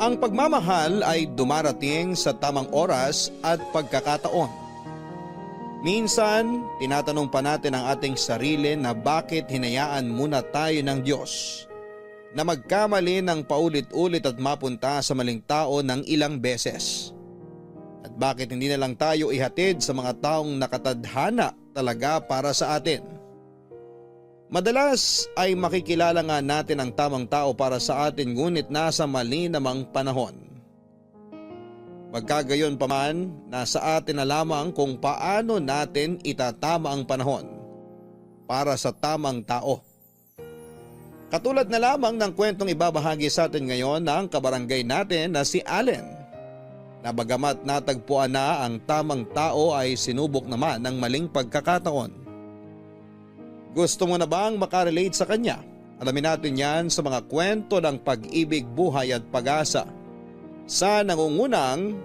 Ang pagmamahal ay dumarating sa tamang oras at pagkakataon. Minsan, tinatanong pa natin ang ating sarili na bakit hinayaan muna tayo ng Diyos na magkamali ng paulit-ulit at mapunta sa maling tao ng ilang beses. At bakit hindi na lang tayo ihatid sa mga taong nakatadhana talaga para sa atin. Madalas ay makikilala nga natin ang tamang tao para sa atin ngunit nasa mali namang panahon. Magkagayon pa man, nasa atin na lamang kung paano natin itatama ang panahon para sa tamang tao. Katulad na lamang ng kwentong ibabahagi sa atin ngayon ng kabarangay natin na si Allen, na bagamat natagpuan na ang tamang tao ay sinubok naman ng maling pagkakataon. Gusto mo na bang makarelate sa kanya? Alamin natin yan sa mga kwento ng pag-ibig, buhay at pag-asa sa nangungunang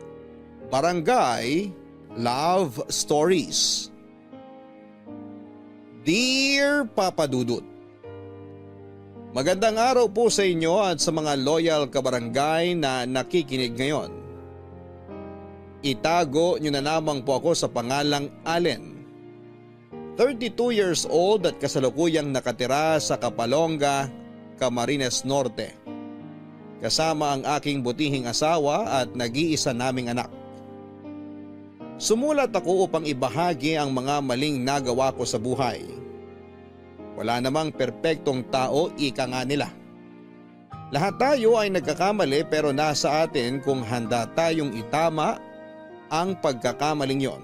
Barangay Love Stories. Dear Papa Dudut, magandang araw po sa inyo at sa mga loyal kabarangay na nakikinig ngayon. Itago nyo na lamang po ako sa pangalang Allen. 32 years old at kasalukuyang nakatira sa Kapalonga, Camarines Norte. Kasama ang aking butihing asawa at nag-iisa naming anak. Sumulat ako upang ibahagi ang mga maling nagawa ko sa buhay. Wala namang perpektong tao, ika nga nila. Lahat tayo ay nagkakamali pero nasa atin kung handa tayong itama ang pagkakamaling yon.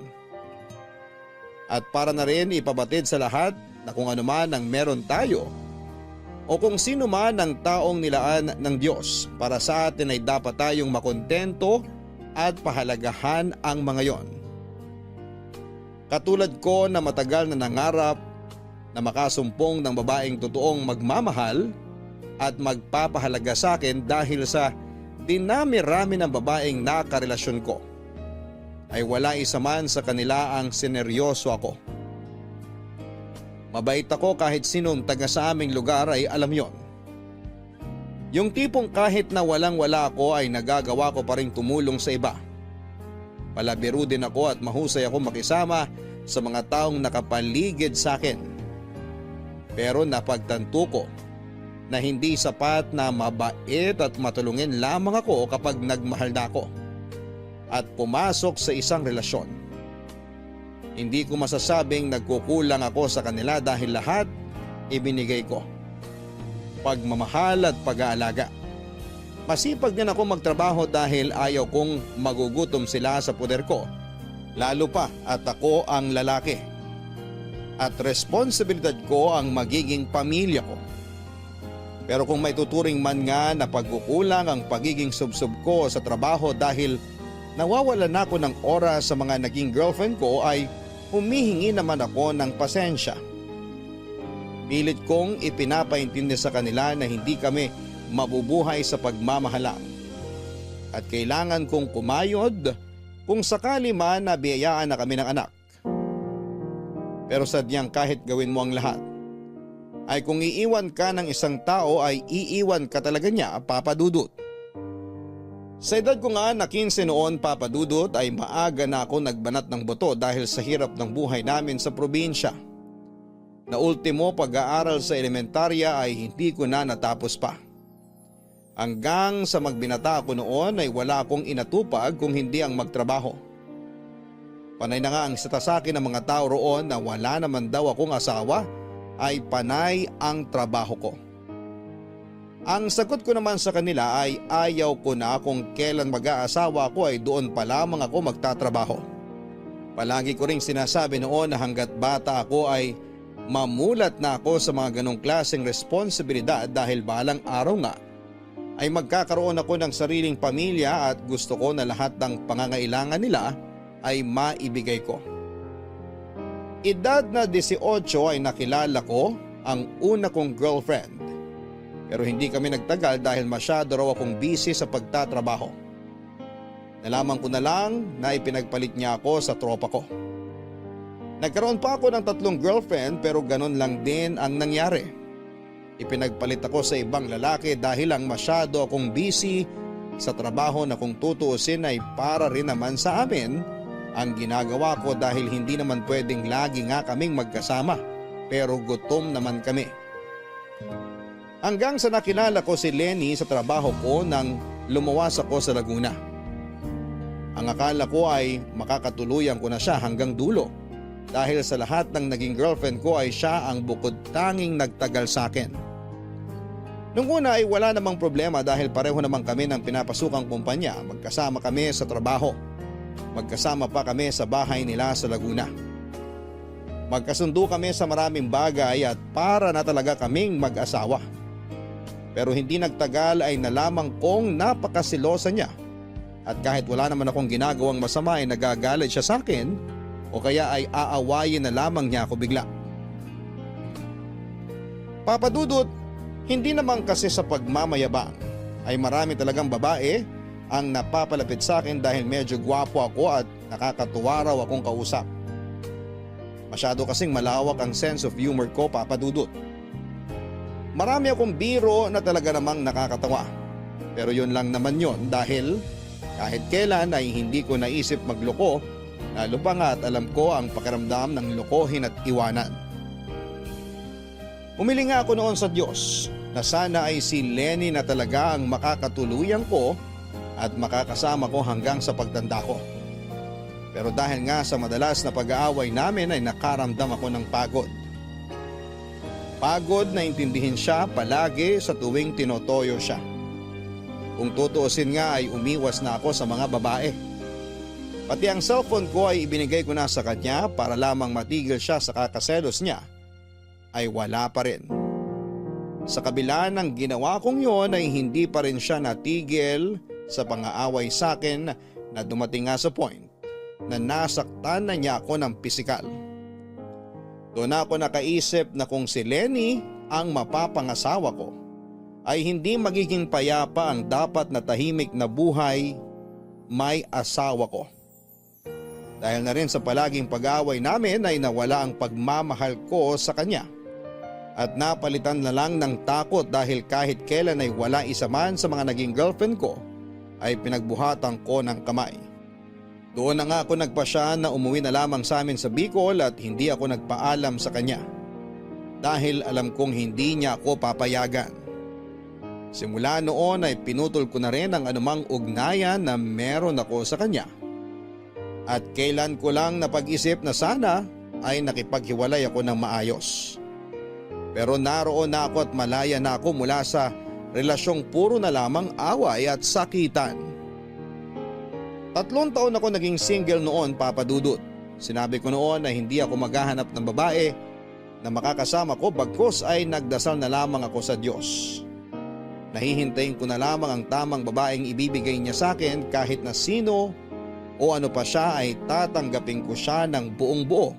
At para na rin ipabatid sa lahat na kung ano man ang meron tayo o kung sino man ang taong nilaan ng Diyos para sa atin ay dapat tayong makontento at pahalagahan ang mga yon. Katulad ko na matagal na nangarap na makasumpong ng babaeng totoong magmamahal at magpapahalaga sa akin dahil sa dinami-rami ng babaeng nakarelasyon ko, ay wala isa man sa kanila ang sineryoso ako. Mabait ako kahit sinong taga sa aming lugar ay alam yon. Yung tipong kahit na walang-wala ako ay nagagawa ko pa rin tumulong sa iba. Palabiro din ako at mahusay ako makisama sa mga taong nakapaligid sa akin. Pero napagtanto ko na hindi sapat na mabait at matulungin lamang ako kapag nagmahal na ako at pumasok sa isang relasyon. Hindi ko masasabing nagkukulang ako sa kanila dahil lahat ibinigay ko. Pagmamahal at pag-aalaga. Masipag din ako magtrabaho dahil ayaw kong magugutom sila sa poder ko. Lalo pa at ako ang lalaki. At responsibilidad ko ang magiging pamilya ko. Pero kung may tuturing man nga na pagkukulang ang pagiging subsub ko sa trabaho dahil nawawalan ako ng oras sa mga naging girlfriend ko, ay humihingi naman ako ng pasensya. Pilit kong ipinapaintindi sa kanila na hindi kami mabubuhay sa pagmamahalan. At kailangan kong kumayod kung sakali man nabiyayaan na kami ng anak. Pero sadyang kahit gawin mo ang lahat, ay kung iiwan ka ng isang tao ay iiwan ka talaga niya, Papa Dudut. Sa edad ko nga na 15 noon, Papa Dudut, ay maaga na ako nagbanat ng buto dahil sa hirap ng buhay namin sa probinsya. Na ultimo pag-aaral sa elementarya ay hindi ko na natapos pa. Hanggang sa magbinata ako noon ay wala akong inatupag kung hindi ang magtrabaho. Panay na nga ang sitasakin ng mga tao roon na wala naman daw akong asawa ay panay ang trabaho ko. Ang sagot ko naman sa kanila ay ayaw ko na kung kailan mag-aasawa ako ay doon pa lamang ako magtatrabaho. Palagi ko ring sinasabi noon na hanggat bata ako ay mamulat na ako sa mga ganong klaseng responsibilidad dahil balang araw nga ay magkakaroon ako ng sariling pamilya at gusto ko na lahat ng pangangailangan nila ay maibigay ko. Edad na 18 ay nakilala ko ang una kong girlfriend. Pero hindi kami nagtagal dahil masyado raw akong busy sa pagtatrabaho. Nalaman ko na lang na ipinagpalit niya ako sa tropa ko. Nagkaroon pa ako ng 3 girlfriend pero ganun lang din ang nangyari. Ipinagpalit ako sa ibang lalaki dahil lang masyado akong busy sa trabaho na kung tutuusin ay para rin naman sa amin ang ginagawa ko dahil hindi naman pwedeng lagi nga kaming magkasama pero gutom naman kami. Hanggang sa nakilala ko si Lenny sa trabaho ko nang lumuwas ako sa Laguna. Ang akala ko ay makakatuluyan ko na siya hanggang dulo dahil sa lahat ng naging girlfriend ko ay siya ang bukod tanging nagtagal sa akin. Nung una ay wala namang problema dahil pareho naman kami ng pinapasukang kumpanya, magkasama kami sa trabaho. Magkasama pa kami sa bahay nila sa Laguna. Magkasundo kami sa maraming bagay at para na talaga kaming mag-asawa. Pero hindi nagtagal ay nalaman kong napakasilosa niya at kahit wala naman akong ginagawang masama ay nagagalit siya sa akin o kaya ay aawayin na lamang niya ako bigla. Papa Dudut, hindi naman kasi sa pagmamayabang ay marami talagang babae ang napapalapit sa akin dahil medyo gwapo ako at nakakatuwa raw akong kausap. Masyado kasing malawak ang sense of humor ko, Papa Dudut. Marami akong biro na talaga namang nakakatawa. Pero yun lang naman yun dahil kahit kailan ay hindi ko naisip magloko, lalo pa nga at alam ko ang pakiramdam ng lokohin at iwanan. Umili nga ako noon sa Diyos na sana ay si Lenny na talaga ang makakatuluyan ko at makakasama ko hanggang sa pagtanda ko. Pero dahil nga sa madalas na pag-aaway namin ay nakaramdam ako ng pagod. Pagod na intindihin siya palagi sa tuwing tinotoyo siya. Kung tutuusin nga ay umiwas na ako sa mga babae. Pati ang cellphone ko ay ibinigay ko na sa kanya para lamang matigil siya sa kakaselos niya ay wala pa rin. Sa kabila ng ginawa kong yon ay hindi pa rin siya natigil sa pang-aaway sa akin na dumating nga sa point na nasaktan na niya ako ng pisikal. Doon ako nakaisip na kung si Lenny ang mapapangasawa ko ay hindi magiging payapa ang dapat na tahimik na buhay may asawa ko. Dahil na rin sa palaging pag-aaway namin ay nawala ang pagmamahal ko sa kanya at napalitan na lang ng takot dahil kahit kailan ay wala isa man sa mga naging girlfriend ko ay pinagbuhatan ko ng kamay. Doon na nga ako nagpasya na umuwi na lamang sa amin sa Bicol at hindi ako nagpaalam sa kanya dahil alam kong hindi niya ako papayagan. Simula noon ay pinutol ko na rin ang anumang ugnayan na meron ako sa kanya. At kailan ko lang napag-isip na sana ay nakipaghiwalay ako ng maayos. Pero naroon na ako at malaya na ako mula sa relasyong puro na lamang away at sakitan. 3 taon ako naging single noon, Papa Dudut. Sinabi ko noon na hindi ako maghahanap ng babae na makakasama ko bagkus ay nagdasal na lamang ako sa Diyos. Nahihintayin ko na lamang ang tamang babaeng ibibigay niya sa akin kahit na sino o ano pa siya ay tatanggapin ko siya ng buong buo.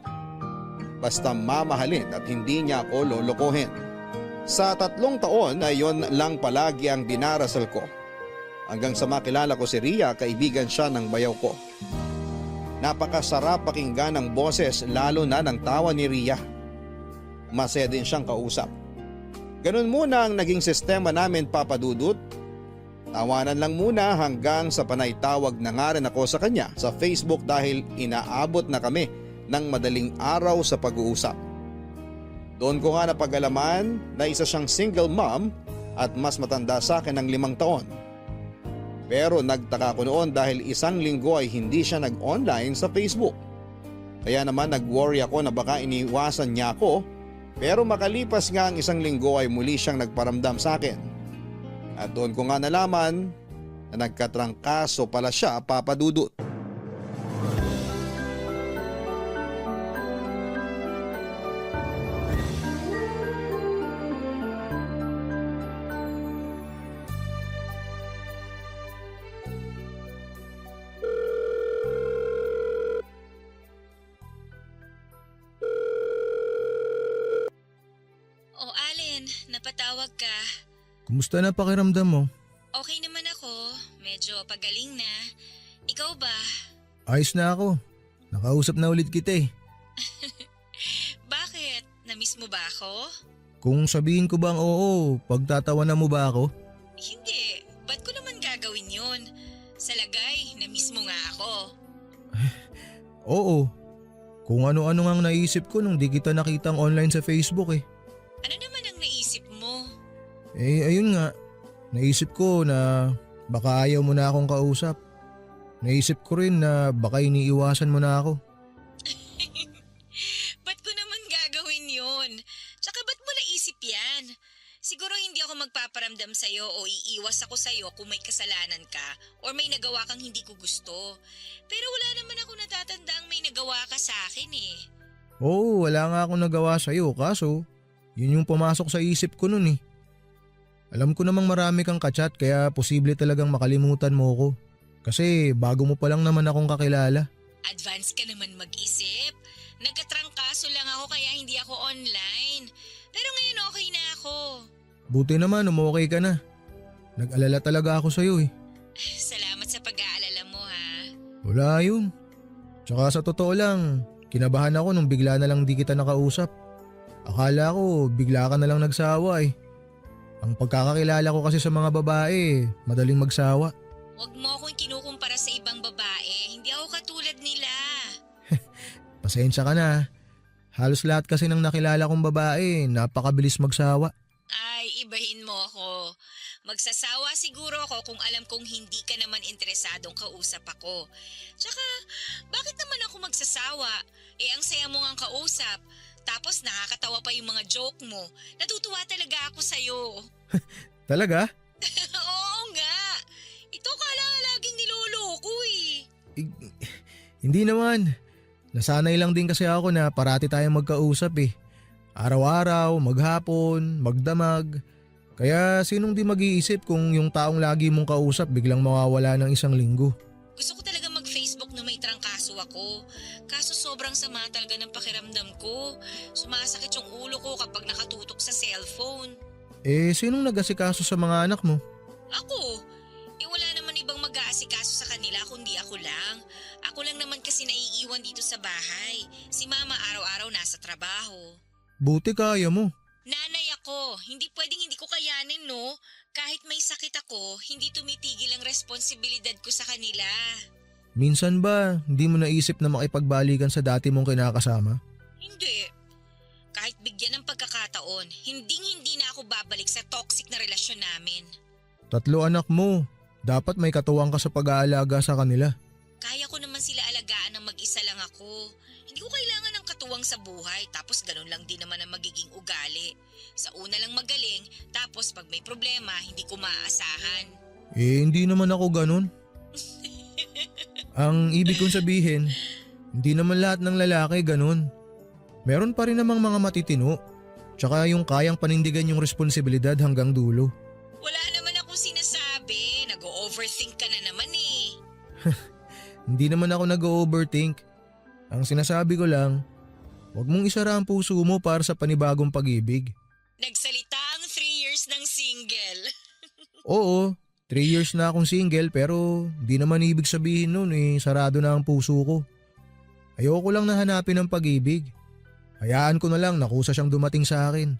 Basta mamahalin at hindi niya ako lolokohin. Sa 3 taon ay yon lang palagi ang dinarasal ko. Hanggang sa makilala ko si Ria, kaibigan siya ng bayaw ko. Napakasarap pakinggan ng boses lalo na ng tawa ni Ria. Masaya din siyang kausap. Ganun muna ang naging sistema namin, Papa Dudut. Tawanan lang muna hanggang sa panay tawag na nga rin ako sa kanya sa Facebook dahil inaabot na kami ng madaling araw sa pag-uusap. Doon ko nga napag-alaman na isa siyang single mom at mas matanda sa akin ng 5 taon. Pero nagtaka ko noon dahil 1 linggo ay hindi siya nag-online sa Facebook. Kaya naman nag-worry ako na baka iniwasan niya ako, pero makalipas nga ang 1 linggo ay muli siyang nagparamdam sa akin. At doon ko nga nalaman na nagkatrangkaso pala siya, Papa Dudut. Napatawag ka. Kumusta na pakiramdam mo? Okay naman ako. Medyo pagaling na. Ikaw ba? Ayos na ako. Nakausap na ulit kita eh. Bakit? Namiss mo ba ako? Kung sabihin ko bang oo, pagtatawanan mo ba ako? Hindi. Ba't ko naman gagawin yun? Oo, kung ano-ano ngang naisip ko nung di kita nakitang online sa Facebook eh. Ano naman ang naisip mo? Ayun nga, naisip ko na baka ayaw mo na akong kausap. Naisip ko rin na baka iniiwasan mo na ako. Ba't ko naman gagawin yun? Tsaka ba't mo naisip yan? Siguro hindi ako magpaparamdam sa'yo o iiwas ako sa'yo kung may kasalanan ka or may nagawa kang hindi ko gusto. Pero wala naman ako natatandaang may nagawa ka sa akin eh. Oo, wala nga akong nagawa sa'yo kaso yun yung pumasok sa isip ko nun eh. Alam ko namang marami kang kachat kaya posible talagang makalimutan mo ko. Kasi bago mo pa lang naman akong kakilala. Advance ka naman mag-isip. Nagkatrangkaso lang ako kaya hindi ako online. Pero ngayon okay na ako. Buti naman umokay ka na. Nag-alala talaga ako sa'yo eh. Salamat sa pag-aalala mo ha. Wala yun. Tsaka sa totoo lang, kinabahan ako nung bigla na lang di kita nakausap. Akala ko bigla ka na lang nagsawa eh. Ang pagkakakilala ko kasi sa mga babae, madaling magsawa. Huwag mo akong kinukumpara sa ibang babae. Hindi ako katulad nila. Pasensya ka na. Halos lahat kasi ng nakilala kong babae, napakabilis magsawa. Ay, ibahin mo ako. Magsasawa siguro ako kung alam kong hindi ka naman interesadong kausap ako. Tsaka, bakit naman ako magsasawa? Ang saya mo ngang kausap. Tapos nakakatawa pa yung mga joke mo. Natutuwa talaga ako sa'yo. Talaga? Oo nga. Ito ka lang laging niloloko eh. Hindi naman. Nasanay lang din kasi ako na parati tayong magkausap eh. Araw-araw, maghapon, magdamag. Kaya sinong di mag-iisip kung yung taong lagi mong kausap biglang mawawala ng isang linggo? Gusto ko talaga mag-Facebook na may trangkaso ako. Kaso sobrang sama talaga ng pakiramdam ko. Sumasakit yung ulo ko kapag nakatutok sa cellphone. Sinong nag-asikaso sa mga anak mo? Ako? Wala naman ibang mag-aasikaso sa kanila kundi ako lang. Ako lang naman kasi naiiwan dito sa bahay. Si mama araw-araw nasa trabaho. Buti kaya mo. Nanay ako, hindi pwedeng hindi ko kayanin no. Kahit may sakit ako, hindi tumitigil ang responsibilidad ko sa kanila. Minsan ba hindi mo naisip na makipagbalikan sa dati mong kinakasama? Hindi. Kahit bigyan ng pagkakataon, hindi na ako babalik sa toxic na relasyon namin. 3 anak mo. Dapat may katuwang ka sa pag-aalaga sa kanila. Kaya ko naman sila alagaan ng mag-isa lang ako. Hindi ko kailangan ng katuwang sa buhay tapos ganun lang din naman ang magiging ugali. Sa una lang magaling tapos pag may problema hindi ko maaasahan. Hindi naman ako ganun. Ang ibig kong sabihin, hindi naman lahat ng lalaki ganun. Meron pa rin namang mga matitino. Tsaka yung kayang panindigan yung responsibilidad hanggang dulo. Wala naman akong sinasabi. Nag-overthink ka na naman eh. Hindi naman ako nag-overthink. Ang sinasabi ko lang, huwag mong isara ang puso mo para sa panibagong pag-ibig. Nagsalita ang 3 years ng single. Oo, 3 years na akong single pero di naman ibig sabihin nun sarado na ang puso ko. Ayoko lang na hanapin ang pag-ibig. Hayaan ko na lang na kusa siyang dumating sa akin.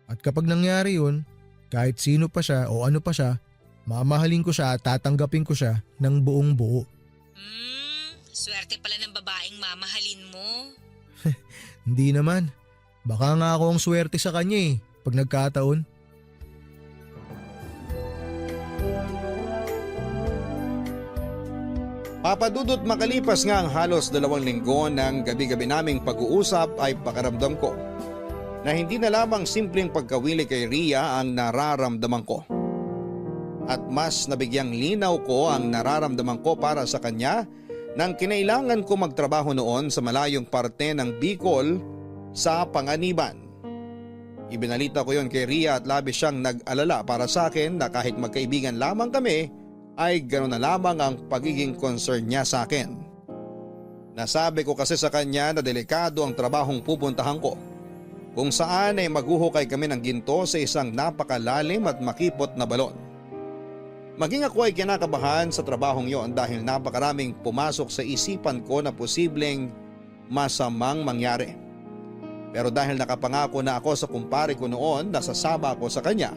At kapag nangyari yun, kahit sino pa siya o ano pa siya, mamahalin ko siya at tatanggapin ko siya ng buong buo. Swerte pala ng babaeng mamahalin mo. Hindi naman. Baka nga ako ang swerte sa kanya pag nagkataon. Papadudot makalipas nga ang halos 2 linggo ng gabi-gabi naming pag-uusap ay pakiramdam ko na hindi na lamang simpleng pagkawili kay Ria ang nararamdaman ko. At mas nabigyang linaw ko ang nararamdaman ko para sa kanya nang kinailangan ko magtrabaho noon sa malayong parte ng Bicol sa Panganiban. Ibinalita ko yon kay Ria at labis siyang nag-alala para sa akin na kahit magkaibigan lamang kami ay gano'n na lamang ang pagiging concern niya sa akin. Nasabi ko kasi sa kanya na delikado ang trabahong pupuntahan ko, kung saan ay maghuhukay kami ng ginto sa isang napakalalim at makipot na balon. Maging ako ay kinakabahan sa trabahong yon dahil napakaraming pumasok sa isipan ko na posibleng masamang mangyari. Pero dahil nakapangako na ako sa kumpare ko noon na sasama ako sa kanya,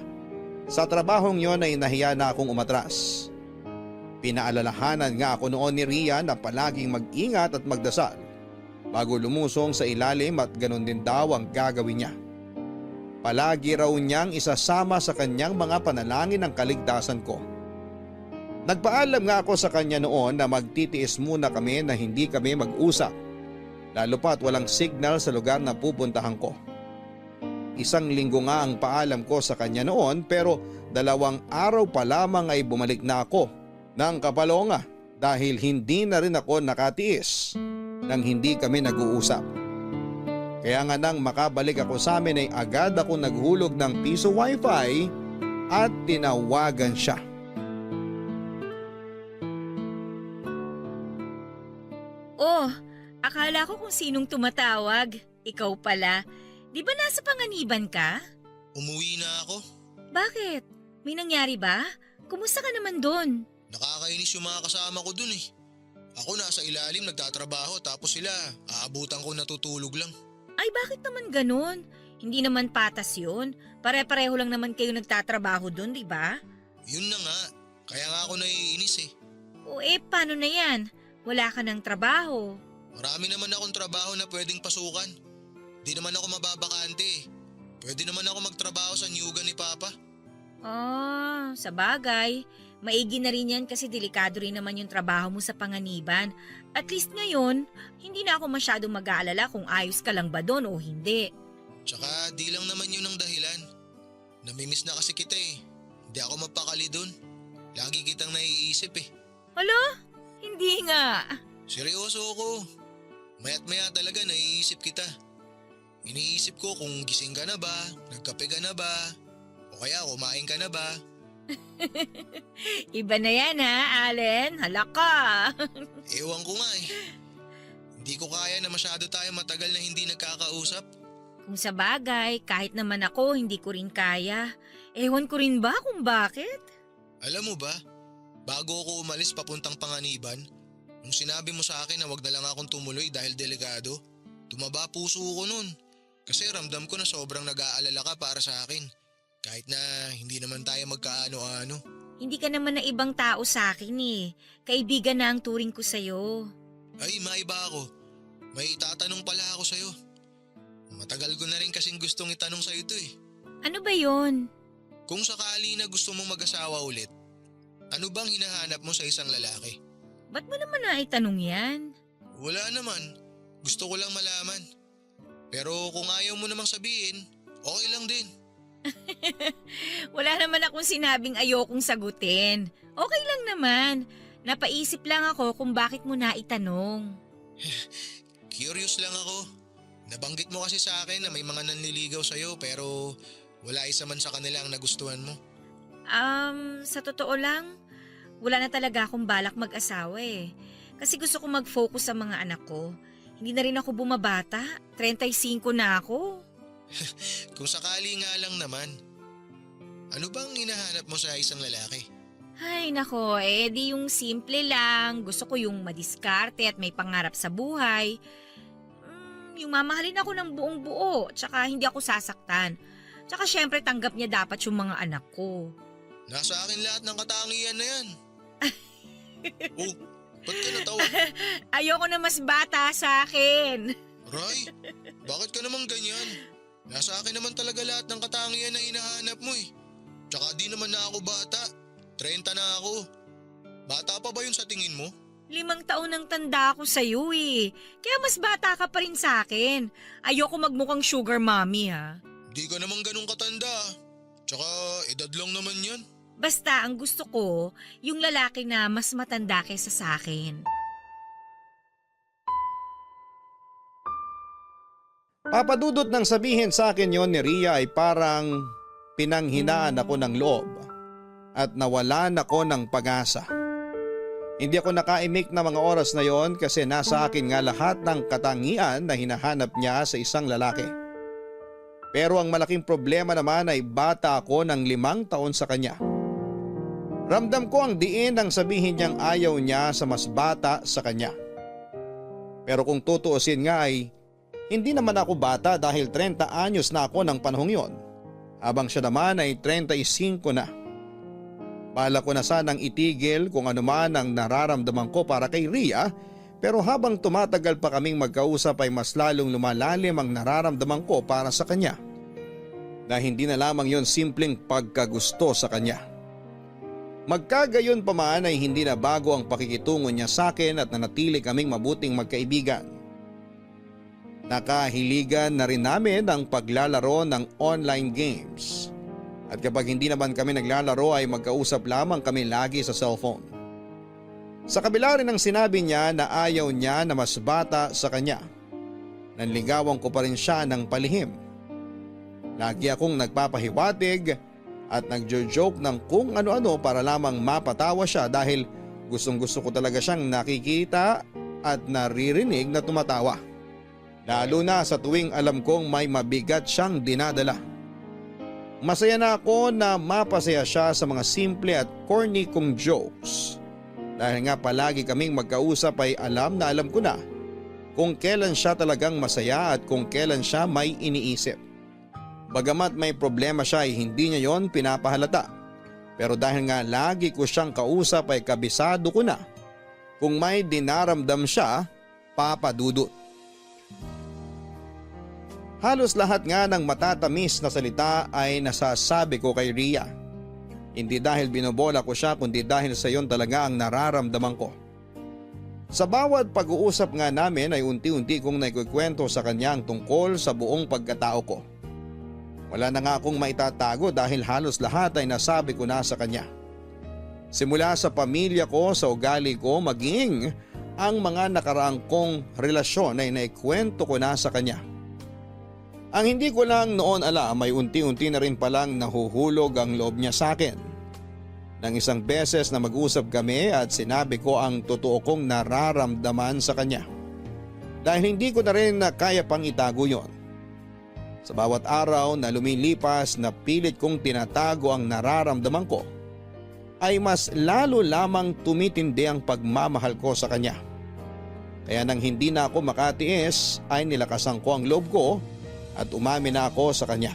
sa trabahong yon ay nahiya na akong umatras. Pinaalalahanan nga ako noon ni Ria na palaging mag-ingat at magdasal bago lumusong sa ilalim at ganun din daw ang gagawin niya. Palagi raw niyang isasama sa kanyang mga panalangin ang kaligtasan ko. Nagpaalam nga ako sa kanya noon na magtitiis muna kami na hindi kami mag-usap, lalo pa't walang signal sa lugar na pupuntahan ko. 1 linggo nga ang paalam ko sa kanya noon pero 2 araw pa lamang ay bumalik na ako ng Kapalonga dahil hindi na rin ako nakatiis nang hindi kami nag-uusap. Kaya nga nang makabalik ako sa amin ay agad ako naghulog ng piso wifi at tinawagan siya. Oh, akala ko kung sinong tumatawag. Ikaw pala. Di ba nasa panganiban ka? Umuwi na ako. Bakit? May nangyari ba? Kumusta ka naman doon? Nakakainis yung mga kasama ko dun eh. Ako nasa ilalim nagtatrabaho tapos sila aabutan ko natutulog lang. Ay bakit naman ganun? Hindi naman patas yun. Pare-pareho lang naman kayo nagtatrabaho doon, di ba? Yun na nga. Kaya nga ako naiinis eh. O paano na yan? Wala ka ng trabaho. Marami naman akong trabaho na pwedeng pasukan. Di naman ako mababakante eh. Pwede naman ako magtrabaho sa nyugan ni Papa. Sa bagay. Maigi na rin yan kasi delikado rin naman yung trabaho mo sa panganiban. At least ngayon, hindi na ako masyadong mag-aalala kung ayos ka lang ba doon o hindi. Tsaka di lang naman yun ang dahilan. Namimiss na kasi kita eh. Hindi ako mapakali dun. Lagi kitang naiisip eh. Hala? Hindi nga. Seryoso ako. Maya't maya talaga naiisip kita. Iniisip ko kung gising ka na ba, nagkape ka na ba, o kaya kumain ka na ba. Iba na yan ha, Allen. Hala ka. Ewan ko nga eh. Hindi ko kaya na masyado tayo matagal na hindi nagkakausap. Kung sa bagay, kahit naman ako, hindi ko rin kaya. Ewan ko rin ba kung bakit? Alam mo ba, bago ako umalis papuntang Panganiban, nung sinabi mo sa akin na wag na lang akong tumuloy dahil delikado, tumaba puso ko nun. Kasi ramdam ko na sobrang nag-aalala ka para sa akin. Kahit na hindi naman tayo magkaano-ano. Hindi ka naman na ibang tao sa akin eh. Kaibigan na ang turing ko sa'yo. Ay, maiba ako. May itatanong pala ako sa'yo. Matagal ko na rin kasing gustong itanong sa'yo ito eh. Ano ba yon? Kung sakali na gusto mong mag-asawa ulit, ano bang hinahanap mo sa isang lalaki? Ba't mo naman naitanong yan? Wala naman. Gusto ko lang malaman. Pero kung ayaw mo namang sabihin, okay lang din. Wala naman akong sinabing ayokong sagutin. Okay lang naman. Napaisip lang ako kung bakit mo naitanong. Curious lang ako. Nabanggit mo kasi sa akin na may mga nanliligaw sa'yo pero wala isa man sa kanila ang nagustuhan mo. Sa totoo lang, wala na talaga akong balak mag-asawa eh. Kasi gusto ko mag-focus sa mga anak ko. Hindi na rin ako bumabata. 35 na ako. Kung sakali nga lang naman, ano bang hinahanap mo sa isang lalaki? Ay nako, di yung simple lang. Gusto ko yung madiskarte at may pangarap sa buhay. Yung mamahalin ako ng buong buo, tsaka hindi ako sasaktan. Tsaka syempre tanggap niya dapat yung mga anak ko. Nasa akin lahat ng katangian na yan. Oh, ba't ka natawa? Ayoko na mas bata sa akin. Ray, bakit ka naman ganyan? Nasa akin naman talaga lahat ng katangian na hinahanap mo eh. Tsaka di naman na ako bata. 30 na ako. Bata pa ba yun sa tingin mo? 5 taon nang tanda ako sa'yo eh. Kaya mas bata ka pa rin sa akin. Ayoko magmukhang sugar mommy ha. Di ka naman ganun katanda. Tsaka edad lang naman yan. Basta ang gusto ko, yung lalaki na mas matanda kaysa sa akin. Papadudot nang sabihin sa akin yon ni Ria ay parang pinanghinaan ako ng loob at nawalan ako ng pag-asa. Hindi ako nakaimik na mga oras na yon kasi nasa akin nga lahat ng katangian na hinahanap niya sa isang lalaki. Pero ang malaking problema naman ay bata ako ng 5 taon sa kanya. Ramdam ko ang diin nang sabihin niyang ayaw niya sa mas bata sa kanya. Pero kung tutuusin nga ay hindi naman ako bata dahil 30 anyos na ako ng panahong yon, habang siya naman ay 35 na. Bala ko na sanang itigil kung ano man ang nararamdaman ko para kay Ria, pero habang tumatagal pa kaming magkausap ay mas lalong lumalalim ang nararamdaman ko para sa kanya. Na hindi na lamang yon simpleng pagkagusto sa kanya. Magkagayon pa man ay hindi na bago ang pakikitungo niya sa akin at nanatili kaming mabuting magkaibigan. Nakahiligan na rin namin ang paglalaro ng online games. At kapag hindi naman kami naglalaro ay magkausap lamang kami lagi sa cellphone. Sa kabila rin ng sinabi niya na ayaw niya na mas bata sa kanya, nanligawan ko pa rin siya ng palihim. Lagi akong nagpapahiwatig at nagjo-joke ng kung ano-ano para lamang mapatawa siya dahil gustong-gusto ko talaga siyang nakikita at naririnig na tumatawa. Lalo na sa tuwing alam kong may mabigat siyang dinadala. Masaya na ako na mapasaya siya sa mga simple at corny kong jokes. Dahil nga palagi kaming magkausap ay alam na alam ko na kung kailan siya talagang masaya at kung kailan siya may iniisip. Bagamat may problema siya ay hindi niya yon pinapahalata. Pero dahil nga lagi ko siyang kausap ay kabisado ko na kung may dinaramdam siya, Papa Dudut. Halos lahat nga ng matatamis na salita ay nasasabi ko kay Ria. Hindi dahil binobola ko siya kundi dahil sa iyon talaga ang nararamdaman ko. Sa bawat pag-uusap nga namin ay unti-unti kong naikukwento sa kanya ang tungkol sa buong pagkatao ko. Wala na nga akong maitatago dahil halos lahat ay nasabi ko na sa kanya. Simula sa pamilya ko, sa ugali ko, maging ang mga nakaraang kong relasyon ay naikwento ko na sa kanya. Ang hindi ko lang noon alam ay unti-unti na rin palang nahuhulog ang loob niya sa akin. Nang isang beses na mag-usap kami at sinabi ko ang totoo kong nararamdaman sa kanya. Dahil hindi ko na rin kaya pang itago yon. Sa bawat araw na lumilipas na pilit kong tinatago ang nararamdaman ko, ay mas lalo lamang tumitindi ang pagmamahal ko sa kanya. Kaya nang hindi na ako makatiis ay nilakasan ko ang loob ko at umamin na ako sa kanya.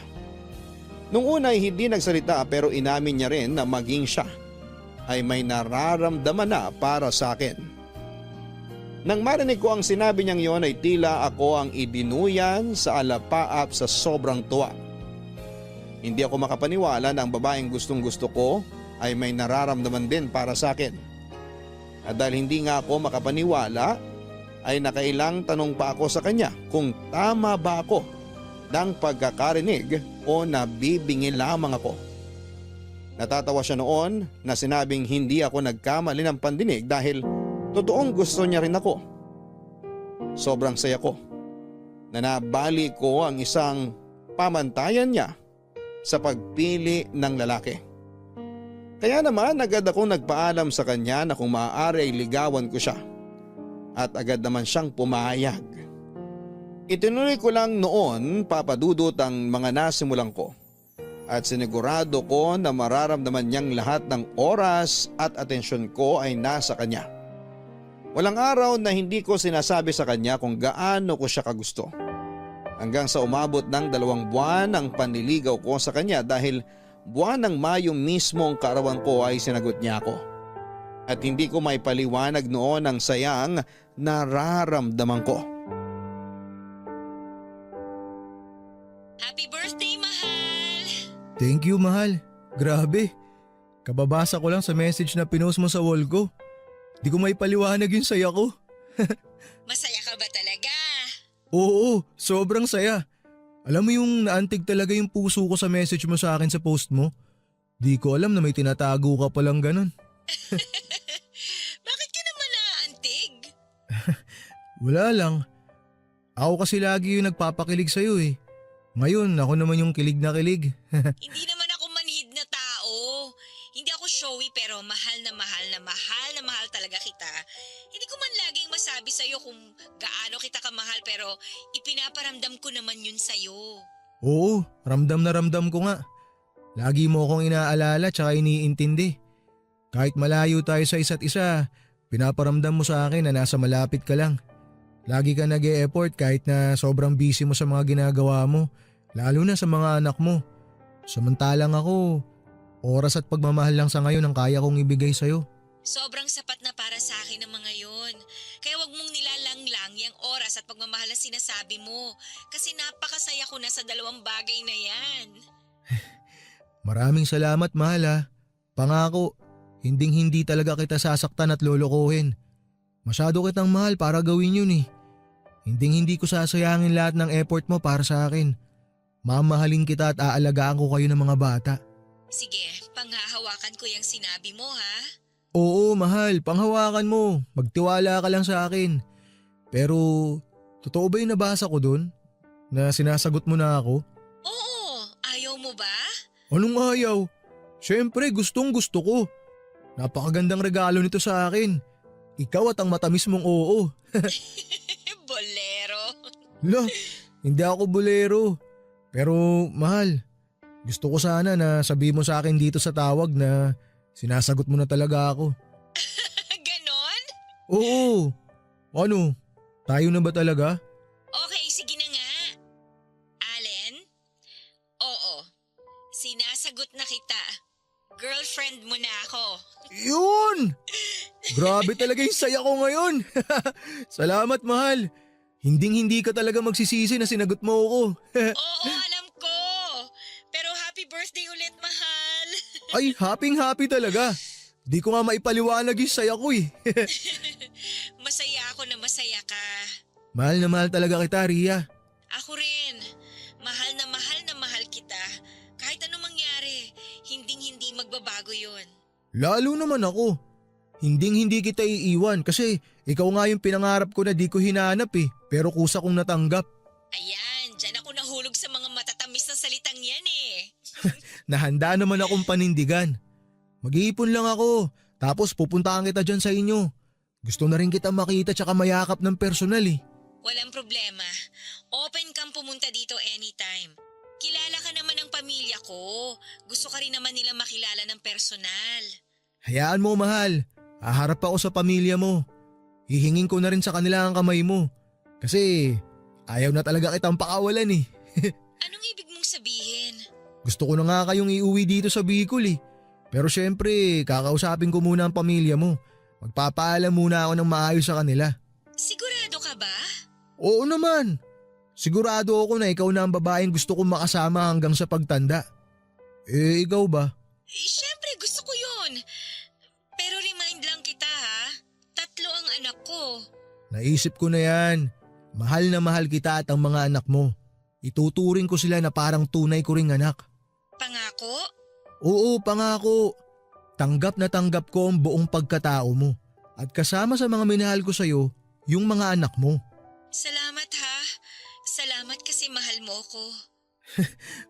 Nung una ay hindi nagsalita pero inamin niya rin na maging siya ay may nararamdaman na para sa akin. Nang marinig ko ang sinabi niyang yon ay tila ako ang idinuyan sa alapaap sa sobrang tuwa. Hindi ako makapaniwala na ang babaeng gustong gusto ko ay may nararamdaman din para sa akin. At dahil hindi nga ako makapaniwala ay nakailang tanong pa ako sa kanya kung tama ba ako ng pagkakarinig o nabibingil lamang ako. Natatawa siya noon na sinabing hindi ako nagkamali ng pandinig dahil totoong gusto niya rin ako. Sobrang saya ko na nabali ko ang isang pamantayan niya sa pagpili ng lalaki. Kaya naman agad akong nagpaalam sa kanya na kung maaari ay ligawan ko siya at agad naman siyang pumayag. Itinuloy ko lang noon, Papa Dudut, ang mga nasimulan ko at sinigurado ko na mararamdaman niyang lahat ng oras at atensyon ko ay nasa kanya. Walang araw na hindi ko sinasabi sa kanya kung gaano ko siya kagusto. Hanggang sa umabot ng 2 buwan ang panliligaw ko sa kanya dahil buwan ng Mayo mismo ang kaarawan ko ay sinagot niya ako. At hindi ko may paliwanag noon ang sayang nararamdaman ko. Happy birthday, mahal! Thank you, mahal. Grabe. Kababasa ko lang sa message na pinost mo sa wall ko. Di ko may paliwanag yung saya ko. Masaya ka ba talaga? Oo, sobrang saya. Alam mo yung naantig talaga yung puso ko sa message mo sa akin sa post mo? Di ko alam na may tinatago ka palang ganun. Bakit ka naman naantig? Wala lang. Ako kasi lagi yung nagpapakilig sa'yo eh. Ngayon, ako naman yung kilig na kilig. Hindi naman ako manhid na tao. Hindi ako showy pero mahal na mahal na mahal na mahal talaga kita. Hindi ko man laging masabi sa'yo kung gaano kita kamahal pero ipinaparamdam ko naman yun sa'yo. Oo, ramdam na ramdam ko nga. Lagi mo akong inaalala tsaka iniintindi. Kahit malayo tayo sa isa't isa, pinaparamdam mo sa akin na nasa malapit ka lang. Lagi ka nag-e-effort kahit na sobrang busy mo sa mga ginagawa mo, lalo na sa mga anak mo. Samantalang ako, Oras at pagmamahal lang sa ngayon ang kaya kong ibigay sa'yo. Sobrang sapat na para sa akin ang mga yon. Kaya wag mong nilalanglang yung oras at pagmamahal na sinasabi mo. Kasi napakasaya ko na sa dalawang bagay na yan. Maraming salamat mahal ha. Pangako, hinding-hindi talaga kita sasaktan at lolokohin. Masyado kitang mahal para gawin yun eh. Hinding-hindi ko sasayangin lahat ng effort mo para sa akin. Mamahalin kita at aalagaan ko kayo ng mga bata. Sige, panghahawakan ko yung sinabi mo ha. Oo mahal, panghawakan mo. Magtiwala ka lang sa akin. Pero, totoo ba yung nabasa ko dun? Na sinasagot mo na ako? Oo, ayaw mo ba? Anong ayaw? Siyempre, gustong gusto ko. Napakagandang regalo nito sa akin. Ikaw at ang matamis mong oo. Bolero. La, hindi ako bolero. Pero mahal, gusto ko sana na sabihin mo sa akin dito sa tawag na sinasagot mo na talaga ako. Ganon? Oo. Ano? Tayo na ba talaga? Okay, sige na nga. Allen? Oo. Sinasagot na kita. Girlfriend mo na ako. Yun! Grabe talaga yung saya ko ngayon. Salamat mahal. Hinding-hindi ka talaga magsisisi na sinagot mo ako. Oo, alam ko. Pero happy birthday ulit, mahal. Ay, happy talaga. Di ko nga maipaliwanag yung saya ko eh. Masaya ako na masaya ka. Mahal na mahal talaga kita, Ria. Ako rin. Mahal na mahal kita. Kahit anong mangyari, hinding-hindi magbabago yun. Lalo naman ako. Hinding-hindi kita iiwan kasi ikaw nga yung pinangarap ko na di ko hinanap eh. Pero kusa kong natanggap. Ayan, dyan ako nahulog sa mga matatamis na salitang yan eh. Nahanda naman akong panindigan. Mag-iipon lang ako. Tapos pupuntahan kita dyan sa inyo. Gusto na rin kita makita tsaka mayakap ng personal eh. Walang problema. Open kang pumunta dito anytime. Kilala ka naman ng pamilya ko. Gusto ka rin naman nila makilala ng personal. Hayaan mo mahal. Haharap ako sa pamilya mo. Hihingin ko na rin sa kanila ang kamay mo. Kasi ayaw na talaga kitang pakawalan eh. Anong ibig mong sabihin? Gusto ko na nga kayong iuwi dito sa Bicol eh. Pero syempre, kakausapin ko muna ang pamilya mo. Magpapaalam muna ako ng maayos sa kanila. Sigurado ka ba? Oo naman. Sigurado ako na ikaw na ang babaeng gusto kong makasama hanggang sa pagtanda. Eh, ikaw ba? Siyempre gusto ko yun. Pero remind lang kita ha. 3 ang anak ko. Naisip ko na yan. Mahal na mahal kita at ang mga anak mo. Ituturing ko sila na parang tunay ko ring anak. Pangako? Oo, pangako. Tanggap na tanggap ko ang buong pagkatao mo. At kasama sa mga minahal ko sa'yo, yung mga anak mo. Salamat ha. Salamat kasi mahal mo ko.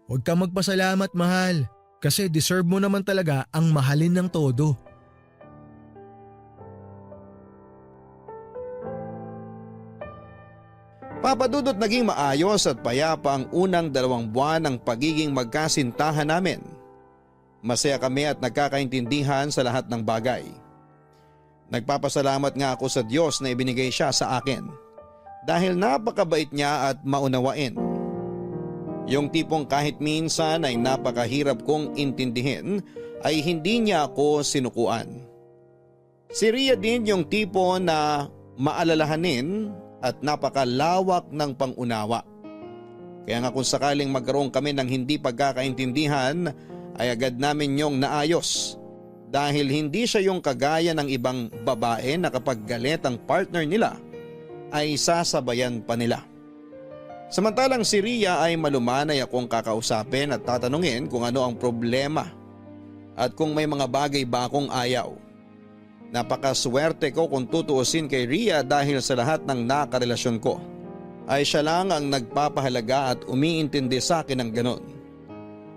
Huwag kang magpasalamat mahal. Kasi deserve mo naman talaga ang mahalin ng todo. Papadudot naging maayos at payapa ang unang 2 buwan ng pagiging magkasintahan namin. Masaya kami at nagkakaintindihan sa lahat ng bagay. Nagpapasalamat nga ako sa Diyos na ibinigay siya sa akin dahil napakabait niya at maunawain. Yung tipong kahit minsan ay napakahirap kong intindihin ay hindi niya ako sinukuan. Si Ria din yung tipo na maalalahanin at napakalawak ng pangunawa. Kaya nga kung sakaling magkaroon kami ng hindi pagkakaintindihan ay agad namin yung naayos dahil hindi siya yung kagaya ng ibang babae na kapag galit ang partner nila ay sasabayan pa nila. Samantalang si Ria ay malumanay akong kakausapin at tatanungin kung ano ang problema at kung may mga bagay ba akong ayaw. Napakaswerte ko kung tutuusin kay Ria dahil sa lahat ng nakarelasyon ko ay siya lang ang nagpapahalaga at umiintindi sa akin ng ganon.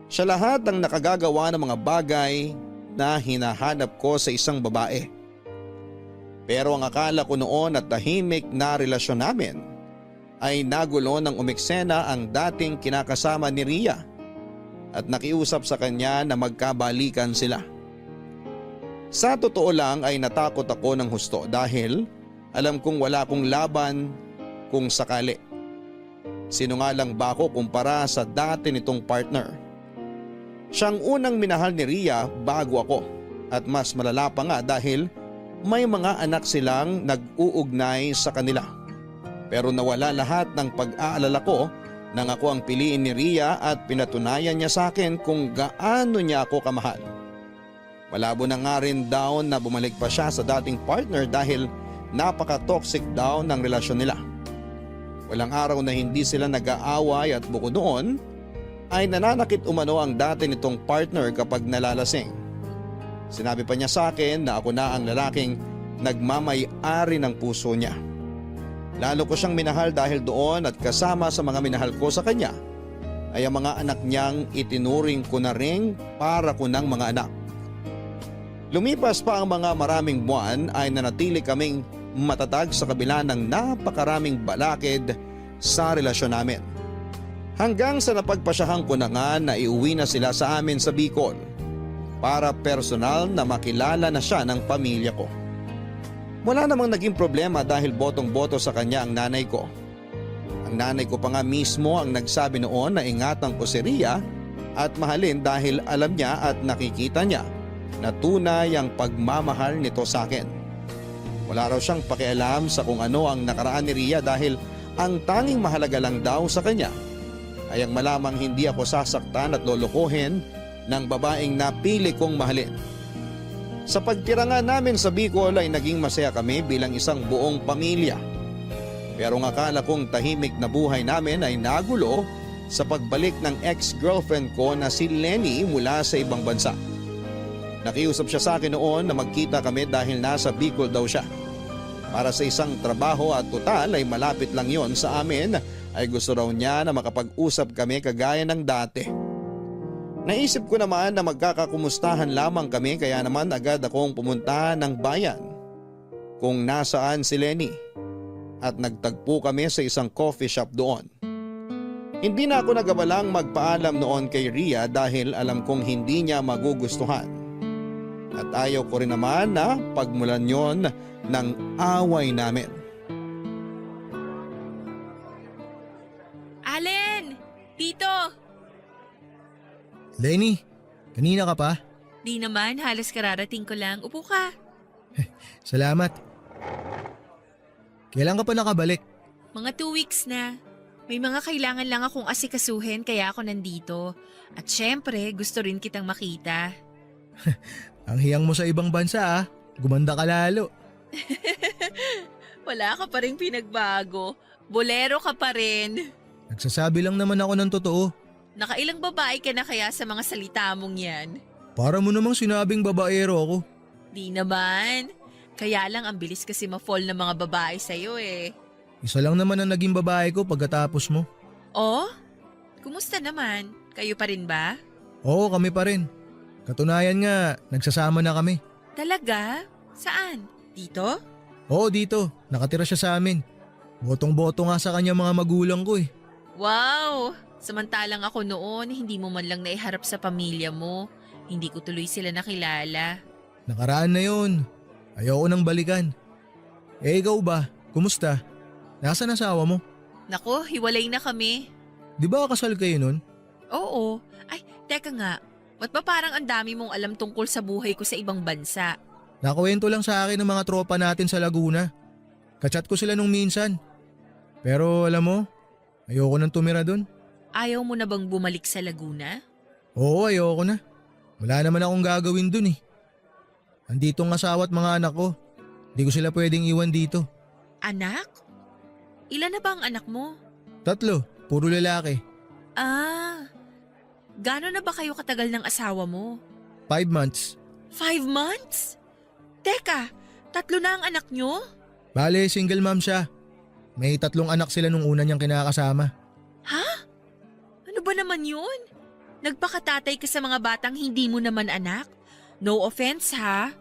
Siya lahat ang nakagagawa ng mga bagay na hinahanap ko sa isang babae. Pero ang akala ko noon at tahimik na relasyon namin ay nagulo ng umeksena ang dating kinakasama ni Ria at nakiusap sa kanya na magkabalikan sila. Sa totoo lang ay natakot ako ng husto dahil alam kong wala akong laban kung sakali. Sinungalang ba ako kumpara sa dati nitong partner? Siyang unang minahal ni Ria bago ako at mas malala pa nga dahil may mga anak silang nag-uugnay sa kanila. Pero nawala lahat ng pag-aalala ko nang ako ang piliin ni Ria at pinatunayan niya sa akin kung gaano niya ako kamahal. Malabo na nga rin daw na bumalik pa siya sa dating partner dahil napaka-toxic daw ng relasyon nila. Walang araw na hindi sila nag-aaway at bukod doon ay nananakit umano ang dati nitong partner kapag nalalasing. Sinabi pa niya sa akin na ako na ang lalaking nagmamay-ari ng puso niya. Lalo ko siyang minahal dahil doon at kasama sa mga minahal ko sa kanya ay ang mga anak niyang itinuring ko na ring para ko ng mga anak. Lumipas pa ang mga maraming buwan ay nanatili kaming matatag sa kabila ng napakaraming balakid sa relasyon namin. Hanggang sa napagpasyahan ko na nga na iuwi na sila sa amin sa Bicol para personal na makilala na siya ng pamilya ko. Wala namang naging problema dahil botong-boto sa kanya ang nanay ko. Ang nanay ko pa nga mismo ang nagsabi noon na ingatan ko si Ria at mahalin dahil alam niya at nakikita niya na tunay ang pagmamahal nito sa akin. Wala raw siyang pakialam sa kung ano ang nakaraan ni Ria dahil ang tanging mahalaga lang daw sa kanya ay ang malamang hindi ako sasaktan at lolokohin ng babaeng napili kong mahalin. Sa pagtira nga namin sa Bicol ay naging masaya kami bilang isang buong pamilya. Pero ang akala kong tahimik na buhay namin ay nagulo sa pagbalik ng ex-girlfriend ko na si Lenny mula sa ibang bansa. Nakiusap siya sa akin noon na magkita kami dahil nasa Bicol daw siya. Para sa isang trabaho at total ay malapit lang yon sa amin ay gusto raw niya na makapag-usap kami kagaya ng dati. Naisip ko naman na magkakakumustahan lamang kami kaya naman agad akong pumunta ng bayan kung nasaan si Lenny at nagtagpo kami sa isang coffee shop doon. Hindi na ako nagawalang magpaalam noon kay Ria dahil alam kong hindi niya magugustuhan. At ayaw ko rin naman na pagmulan yon ng away namin. Allen! Tito! Lenny, kanina ka pa? Di naman, halos kararating ko lang. Upo ka. Salamat. Kailan ka pa nakabalik? Mga 2 weeks na. May mga kailangan lang akong asikasuhin kaya ako nandito. At syempre, gusto rin kitang makita. Ang hiyang mo sa ibang bansa ah. Gumanda ka lalo. Wala ka pa rin pinagbago. Bolero ka pa rin. Nagsasabi lang naman ako ng totoo. Nakailang babae ka na kaya sa mga salita mong yan? Para mo namang sinabing babaero ako. Di naman. Kaya lang ang bilis kasi ma-fall ng mga babae sa'yo eh. Isa lang naman ang naging babae ko pagkatapos mo. Oh? Kumusta naman? Kayo pa rin ba? Oo, kami pa rin. Katunayan nga, nagsasama na kami. Talaga? Saan? Dito? Oo, dito. Nakatira siya sa amin. Botong-boto nga sa kanya mga magulang ko eh. Wow! Samantalang ako noon, hindi mo man lang naiharap sa pamilya mo. Hindi ko tuloy sila nakilala. Nakaraan na yun. Ayoko nang balikan. Eh ikaw ba? Kumusta? Nasaan asawa mo? Nako, hiwalay na kami. Di ba kasal kayo nun? Oo. Ay, teka nga. Ba't ba parang ang dami mong alam tungkol sa buhay ko sa ibang bansa? Nakuwento lang sa akin ng mga tropa natin sa Laguna. Kachat ko sila nung minsan. Pero alam mo, ayoko nang tumira dun. Ayaw mo na bang bumalik sa Laguna? Oo, ayoko na. Wala naman akong gagawin dun eh. Andito ang asawa at mga anak ko. Hindi ko sila pwedeng iwan dito. Anak? Ilan na ba ang anak mo? 3, puro lalaki. Ah, gano'n na ba kayo katagal ng asawa mo? 5 months. 5 months? Teka, 3 na ang anak nyo? Bale, single mom siya. May 3 anak sila nung una niyang kinakasama. Ha? Ano ba naman yun? Nagpakatatay ka sa mga batang hindi mo naman anak? No offense ha,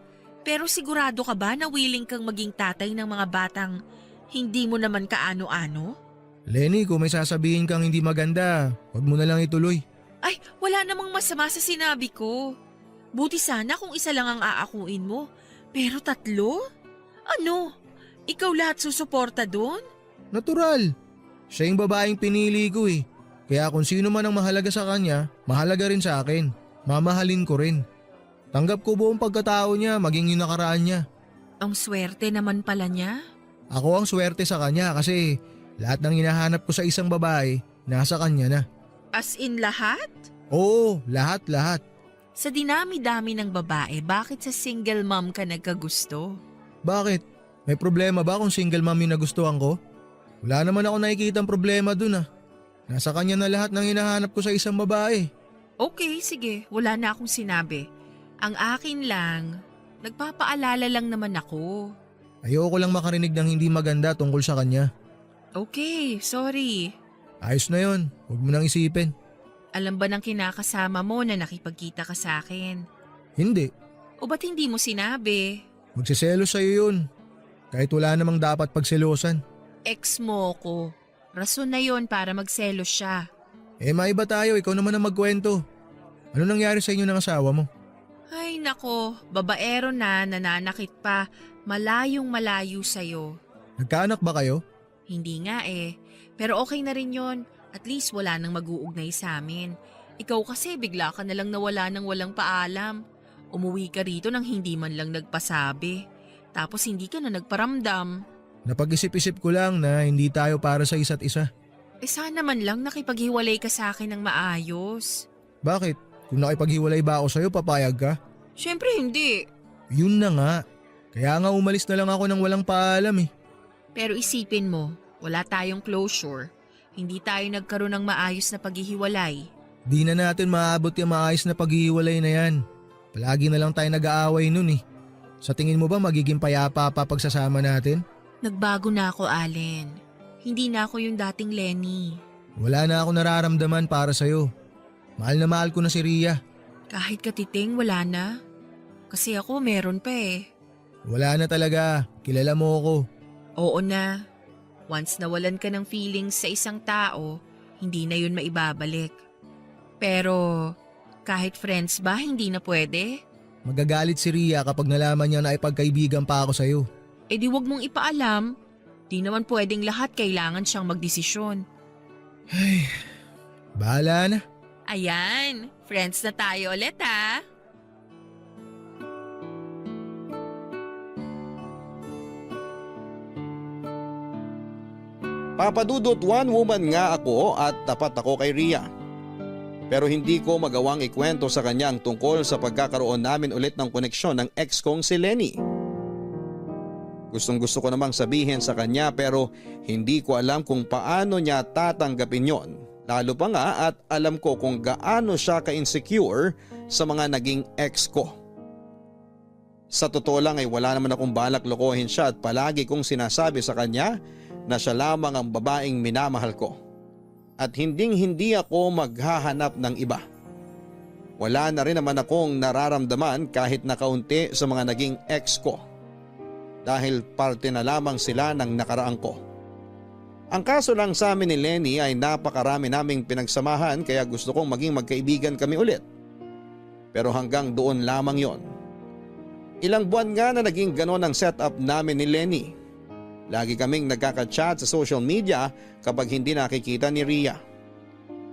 pero sigurado ka ba na willing kang maging tatay ng mga batang hindi mo naman kaano-ano? Lenny, kung may sasabihin kang hindi maganda, huwag mo na lang ituloy. Ay, wala namang masama sa sinabi ko. Buti sana kung isa lang ang aakuin mo. Pero 3? Ano? Ikaw lahat susuporta doon? Natural. Siya yung babaeng pinili ko eh. Kaya kung sino man ang mahalaga sa kanya, mahalaga rin sa akin. mamahalin ko rin. Tanggap ko buong pagkatao niya, maging yung nakaraan niya. Ang swerte naman pala niya. Ako ang swerte sa kanya kasi lahat ng hinahanap ko sa isang babae, nasa kanya na. As in lahat? Oo, lahat. Sa dinami-dami ng babae, bakit sa single mom ka nagkagusto? Bakit? May problema ba kung single mom yung nagustuhan ko? Wala naman ako nakikitang problema dun ah. Nasa kanya na lahat ng hinahanap ko sa isang babae. Okay, sige. Wala na akong sinabi. Ang akin lang, nagpapaalala lang naman ako. Ayoko lang makarinig ng hindi maganda tungkol sa kanya. Okay, sorry. Ayos na yon, huwag mo nang isipin. Alam ba ng kinakasama mo na nakipagkita ka sa akin? Hindi, O ba't hindi mo sinabi? magsiselos sa'yo yun. Kahit wala namang dapat pagselosan. Ex mo ko. Rason na yon para magselos siya. Maiba tayo, ikaw naman ang magkwento. Ano nangyari sa inyo ng asawa mo? Ay nako, babaero na, nananakit pa, malayong malayo sa'yo. Nagkaanak ba kayo? Hindi nga eh, pero okay na rin yon. At least wala nang mag-uugnay sa amin. Ikaw kasi bigla ka na lang nawala nang walang paalam. Umuwi ka rito nang hindi man lang nagpasabi. Tapos hindi ka na nagparamdam. Napag-isip-isip ko lang na hindi tayo para sa isa't isa. Sana man lang nakipaghiwalay ka sa akin ng maayos. Bakit? Kung nakipaghiwalay ba ako sa'yo, papayag ka? Siyempre hindi. Yun na nga. Kaya nga umalis na lang ako nang walang paalam eh. Pero isipin mo, wala tayong closure. Hindi tayo nagkaroon ng maayos na paghihiwalay. Di na natin maabot yung maayos na paghihiwalay na yan. Palagi na lang tayo nag-aaway nun eh. Sa tingin mo ba magiging payapa pa pagsasama natin? Nagbago na ako, Allen. Hindi na ako yung dating Lenny. Wala na ako nararamdaman para sa'yo. Mahal na mahal ko na si Ria. Kahit katiting, wala na. Kasi ako meron pa eh. Wala na talaga. Kilala mo ako. Oo na. Once nawalan ka ng feelings sa isang tao, hindi na yun maibabalik. Pero kahit friends ba, hindi na pwede? Magagalit si Ria kapag nalaman niya na ipagkaibigan pa ako sa'yo. Eh di wag mong ipaalam. Di naman pwedeng lahat kailangan siyang magdesisyon. Ay, bahala na. Ayan, friends na tayo ulit ha. Papadudot one woman nga ako at tapat ako kay Ria. Pero hindi ko magawang ikwento sa kanya ang tungkol sa pagkakaroon namin ulit ng koneksyon ng ex kong si Lenny. Gustong gusto ko namang sabihin sa kanya pero hindi ko alam kung paano niya tatanggapin yon. Lalo pa nga at alam ko kung gaano siya ka-insecure sa mga naging ex ko. Sa totoo lang ay wala naman akong balak lokohin siya at palagi kong sinasabi sa kanya na siya lamang ang babaeng minamahal ko. At hindi ako maghahanap ng iba. Wala na rin naman akong nararamdaman kahit na kaunti sa mga naging ex ko. Dahil parte na lamang sila ng nakaraan ko. Ang kaso lang sa amin ni Lenny ay napakarami naming pinagsamahan kaya gusto kong maging magkaibigan kami ulit. Pero hanggang doon lamang yon. Ilang buwan nga na naging ganon ang setup namin ni Lenny. Lagi kaming nagkaka-chat sa social media kapag hindi nakikita ni Ria.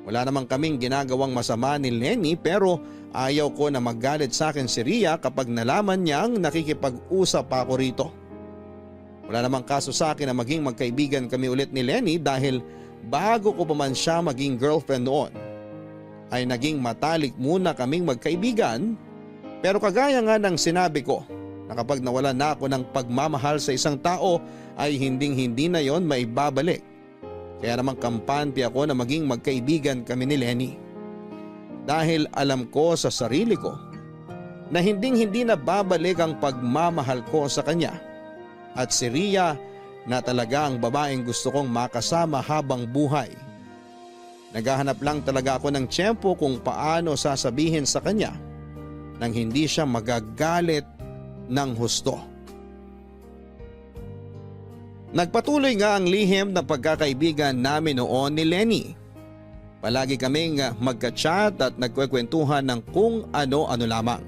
Wala namang kaming ginagawang masama ni Lenny pero ayaw ko na magalit sa akin si Ria kapag nalaman niyang nakikipag-usap pa ako rito. Wala namang kaso sa akin na maging magkaibigan kami ulit ni Lenny dahil bago ko pa man siya maging girlfriend noon ay naging matalik muna kaming magkaibigan. Pero kagaya nga ng sinabi ko na kapag nawalan na ako ng pagmamahal sa isang tao ay hindi na yon maibabalik. Kaya naman kampante ako na maging magkaibigan kami ni Lenny. Dahil alam ko sa sarili ko na hindi na babalik ang pagmamahal ko sa kanya. At si Ria na talaga ang babaeng gusto kong makasama habang buhay. Naghahanap lang talaga ako ng tiyempo kung paano sasabihin sa kanya nang hindi siya magagalit ng husto. Nagpatuloy nga ang lihim na pagkakaibigan namin noon ni Lenny. Palagi kaming magka-chat at nagkwekwentuhan ng kung ano-ano lamang.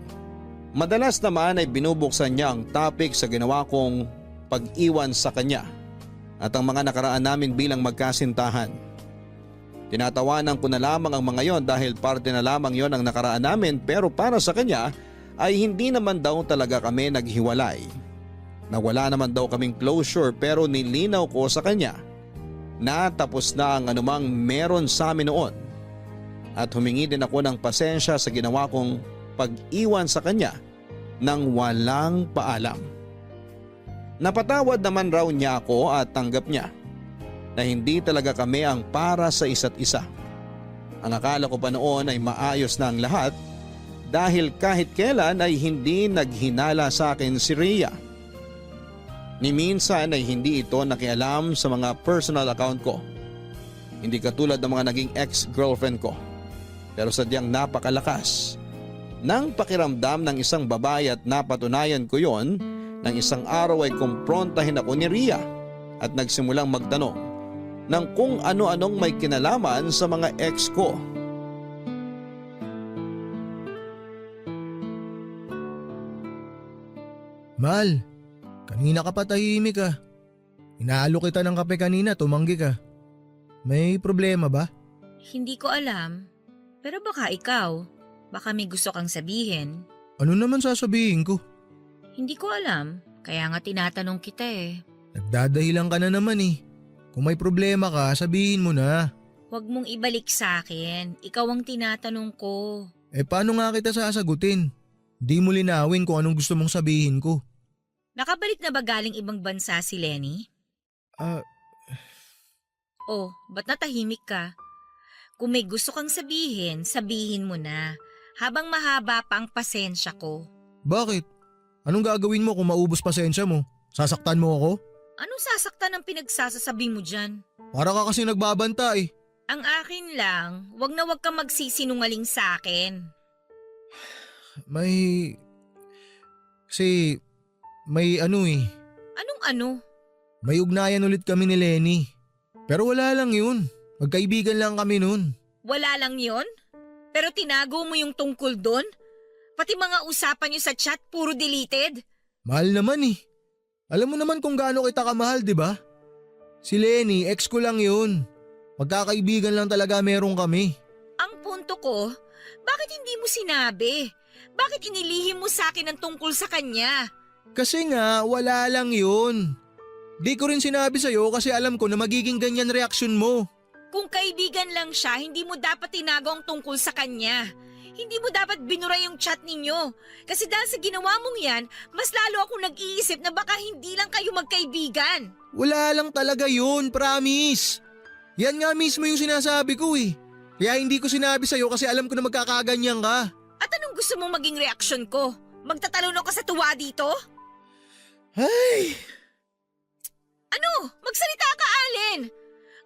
Madalas naman ay binubuksan niya ang topic sa ginawa kong pag-iwan sa kanya at ang mga nakaraan namin bilang magkasintahan. Tinatawanan ko na lamang ang mga yon dahil parte na lamang yon ang nakaraan namin, pero para sa kanya ay hindi naman daw talaga kami naghiwalay. Nawala naman daw kaming closure, pero nilinaw ko sa kanya na tapos na ang anumang meron sa amin noon. At humingi din ako ng pasensya sa ginawa kong pag-iwan sa kanya nang walang paalam. Napatawad naman raw niya ako at tanggap niya na hindi talaga kami ang para sa isa't isa. Ang akala ko pa noon ay maayos na ang lahat dahil kahit kailan ay hindi naghinala sa akin si Rhea. Ni minsan ay hindi ito nakialam sa mga personal account ko. Hindi katulad ng mga naging ex-girlfriend ko. Pero sadyang napakalakas ng pakiramdam ng isang babae at napatunayan ko yon nang isang araw ay kumprontahin ako ni Rhea at nagsimulang magtanong ng kung ano-anong may kinalaman sa mga ex ko. Mahal, kanina ka pa tahimik ah. Inaalo kita ng kape kanina, tumanggi ka. May problema ba? Hindi ko alam. Pero baka ikaw. Baka may gusto kang sabihin. Ano naman sasabihin ko? Hindi ko alam. Kaya nga tinatanong kita eh. Nagdadahilan ka na naman eh. Kung may problema ka, sabihin mo na. Huwag mong ibalik sa akin. Ikaw ang tinatanong ko. Eh paano nga kita sasagutin? Di mo linawin kung anong gusto mong sabihin ko. Nakabalik na ba galing ibang bansa si Lenny? Oh, ba't natahimik ka? Kung may gusto kang sabihin, sabihin mo na. Habang mahaba pa ang pasensya ko. Bakit? Anong gagawin mo kung maubos pasensya mo? Sasaktan mo ako? Anong sasaktan ang pinagsasasabi mo dyan? Para ka kasi nagbabanta eh. Ang akin lang, wag na wag kang magsisinungaling sa akin. May ano eh. Anong ano? May ugnayan ulit kami ni Lenny. Pero wala lang yun. Magkaibigan lang kami nun. Wala lang yon? Pero tinago mo yung tungkol doon? Pati mga usapan niyo sa chat, puro deleted? Mahal naman eh. Alam mo naman kung gaano kita kamahal, di ba? Si Lenny, ex ko lang yun. Magkakaibigan lang talaga meron kami. Ang punto ko, bakit hindi mo sinabi? Bakit inilihim mo sa akin ang tungkol sa kanya? Kasi nga, wala lang yun. Di ko rin sinabi sa'yo kasi alam ko na magiging ganyan reaksyon mo. Kung kaibigan lang siya, hindi mo dapat tinago ang tungkol sa kanya. Hindi mo dapat binura yung chat ninyo. Kasi dahil sa ginawa mong yan, mas lalo akong nag-iisip na baka hindi lang kayo magkaibigan. Wala lang talaga yun, promise. Yan nga mismo yung sinasabi ko eh. Kaya hindi ko sinabi sa'yo kasi alam ko na magkakaganyan ka. At anong gusto mong maging reaksyon ko? Magtatalon ka sa tuwa dito? Ay! Ano? Magsalita ka, Allen!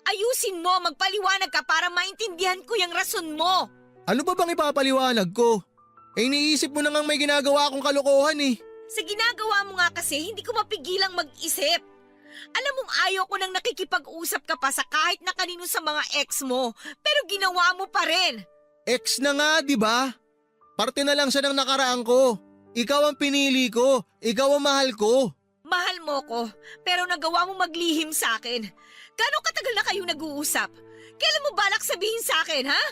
Ayusin mo, magpaliwanag ka para maintindihan ko yung rason mo. Ano pa bang ipapaliwanag ko? Eh iniisip mo na ngang may ginagawa akong kalokohan eh. Sa ginagawa mo nga kasi, hindi ko mapigilang mag-isip. Alam mong ayaw ko nang nakikipag-usap ka pa sa kahit na kanino sa mga ex mo, pero ginawa mo pa rin. Ex na nga, di ba? Parte na lang siya ng nakaraan ko. Ikaw ang pinili ko. Ikaw ang mahal ko. Mahal mo ko, pero nagawa mo maglihim sa akin. Gano'ng katagal na kayo nag-uusap? Kailan mo balak sabihin sa akin, ha?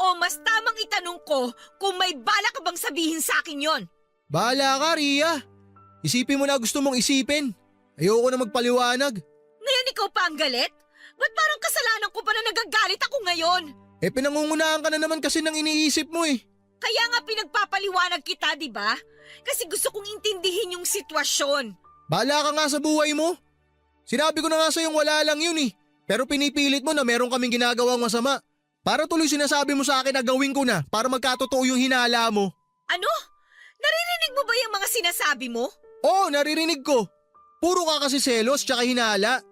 O mas tamang itanong ko kung may balak ka bang sabihin sa akin yon? Bahala ka, Rhea. Isipin mo na gusto mong isipin. Ayoko na magpaliwanag. Ngayon ikaw pa ang galit? Ba't parang kasalanan ko pa na nagagalit ako ngayon? Eh pinangungunahan ka na naman kasi ng iniisip mo eh. Kaya nga pinagpapaliwanag kita, di ba? Kasi gusto kong intindihin yung sitwasyon. Bahala ka nga sa buhay mo. Sinabi ko na nga sa'yong wala lang yun eh. Pero pinipilit mo na meron kaming ginagawang masama. Para tuloy sinasabi mo sa akin na gawin ko na para magkatotoo yung hinala mo. Ano? Naririnig mo ba yung mga sinasabi mo? Oo, naririnig ko. Puro ka kasi selos tsaka hinala.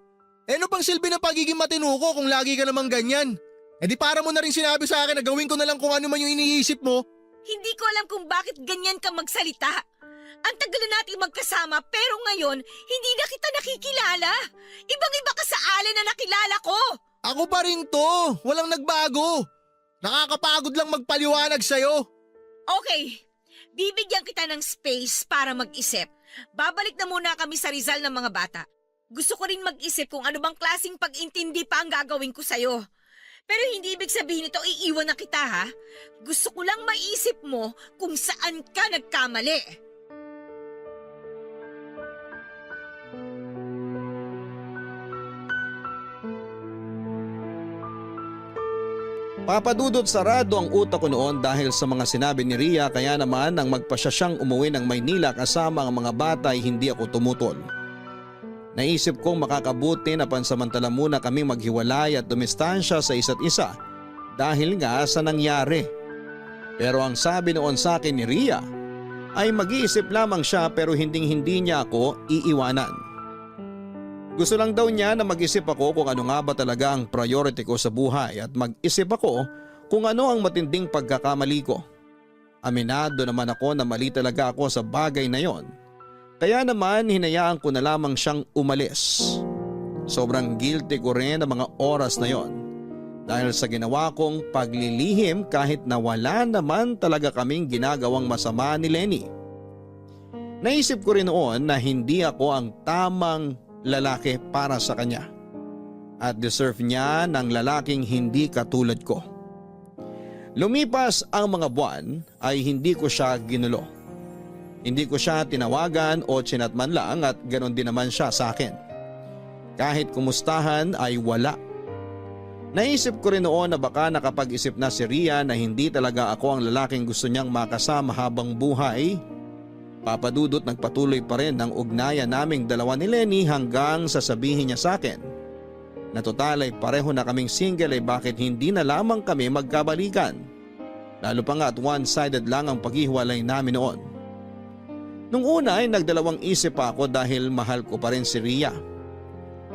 Eh ano pang silbi ng pagiging matino ko kung lagi ka namang ganyan? Eh di para mo na rin sinabi sa akin na gawin ko na lang kung ano man yung iniisip mo. Hindi ko alam kung bakit ganyan ka magsalita. Ang tagal na natin magkasama pero ngayon hindi na kita nakikilala. Ibang-iba ka sa Allen na nakilala ko. Ako pa rin to. Walang nagbago. Nakakapagod lang magpaliwanag sa'yo. Okay, bibigyan kita ng space para mag-isip. Babalik na muna kami sa Rizal ng mga bata. Gusto ko rin mag-isip kung ano bang klaseng pag-intindi pa ang gagawin ko sa'yo. Pero hindi ibig sabihin ito iiwan na kita ha. Gusto ko lang maisip mo kung saan ka nagkamali. Papadudot sarado ang utak ko noon dahil sa mga sinabi ni Ria, kaya naman nang magpasya siyang umuwi ng Maynila kasama ang mga bata ay hindi ako tumutol. Naisip kong makakabuti na pansamantala muna kaming maghiwalay at dumistansya sa isa't isa dahil nga sa nangyari. Pero ang sabi noon sa akin ni Ria ay mag-iisip lamang siya pero hindi niya ako iiwanan. Gusto lang daw niya na mag-isip ako kung ano nga ba talaga ang priority ko sa buhay at mag-isip ako kung ano ang matinding pagkakamali ko. Aminado naman ako na mali talaga ako sa bagay na yon. Kaya naman hinayaan ko na lamang siyang umalis. Sobrang guilty ko rin ang mga oras na yon dahil sa ginawa kong paglilihim kahit na wala naman talaga kaming ginagawang masama ni Lenny. Naisip ko rin noon na hindi ako ang tamang lalaki para sa kanya at deserve niya ng lalaking hindi katulad ko. Lumipas ang mga buwan ay hindi ko siya ginulo. Hindi ko siya tinawagan o chinatman lang at ganon din naman siya sa akin. Kahit kumustahan ay wala. Naisip ko rin noon na baka nakapag-isip na si Ria na hindi talaga ako ang lalaking gusto niyang makasama habang buhay. Papadudot nagpatuloy pa rin ang ugnayan naming dalawa ni Lenny hanggang sasabihin niya sa akin na total ay pareho na kaming single ay bakit hindi na lamang kami magkabalikan. Lalo pa nga at one-sided lang ang paghihiwalay namin noon. Nung una ay nagdalawang isip pa ako dahil mahal ko pa rin si Ria.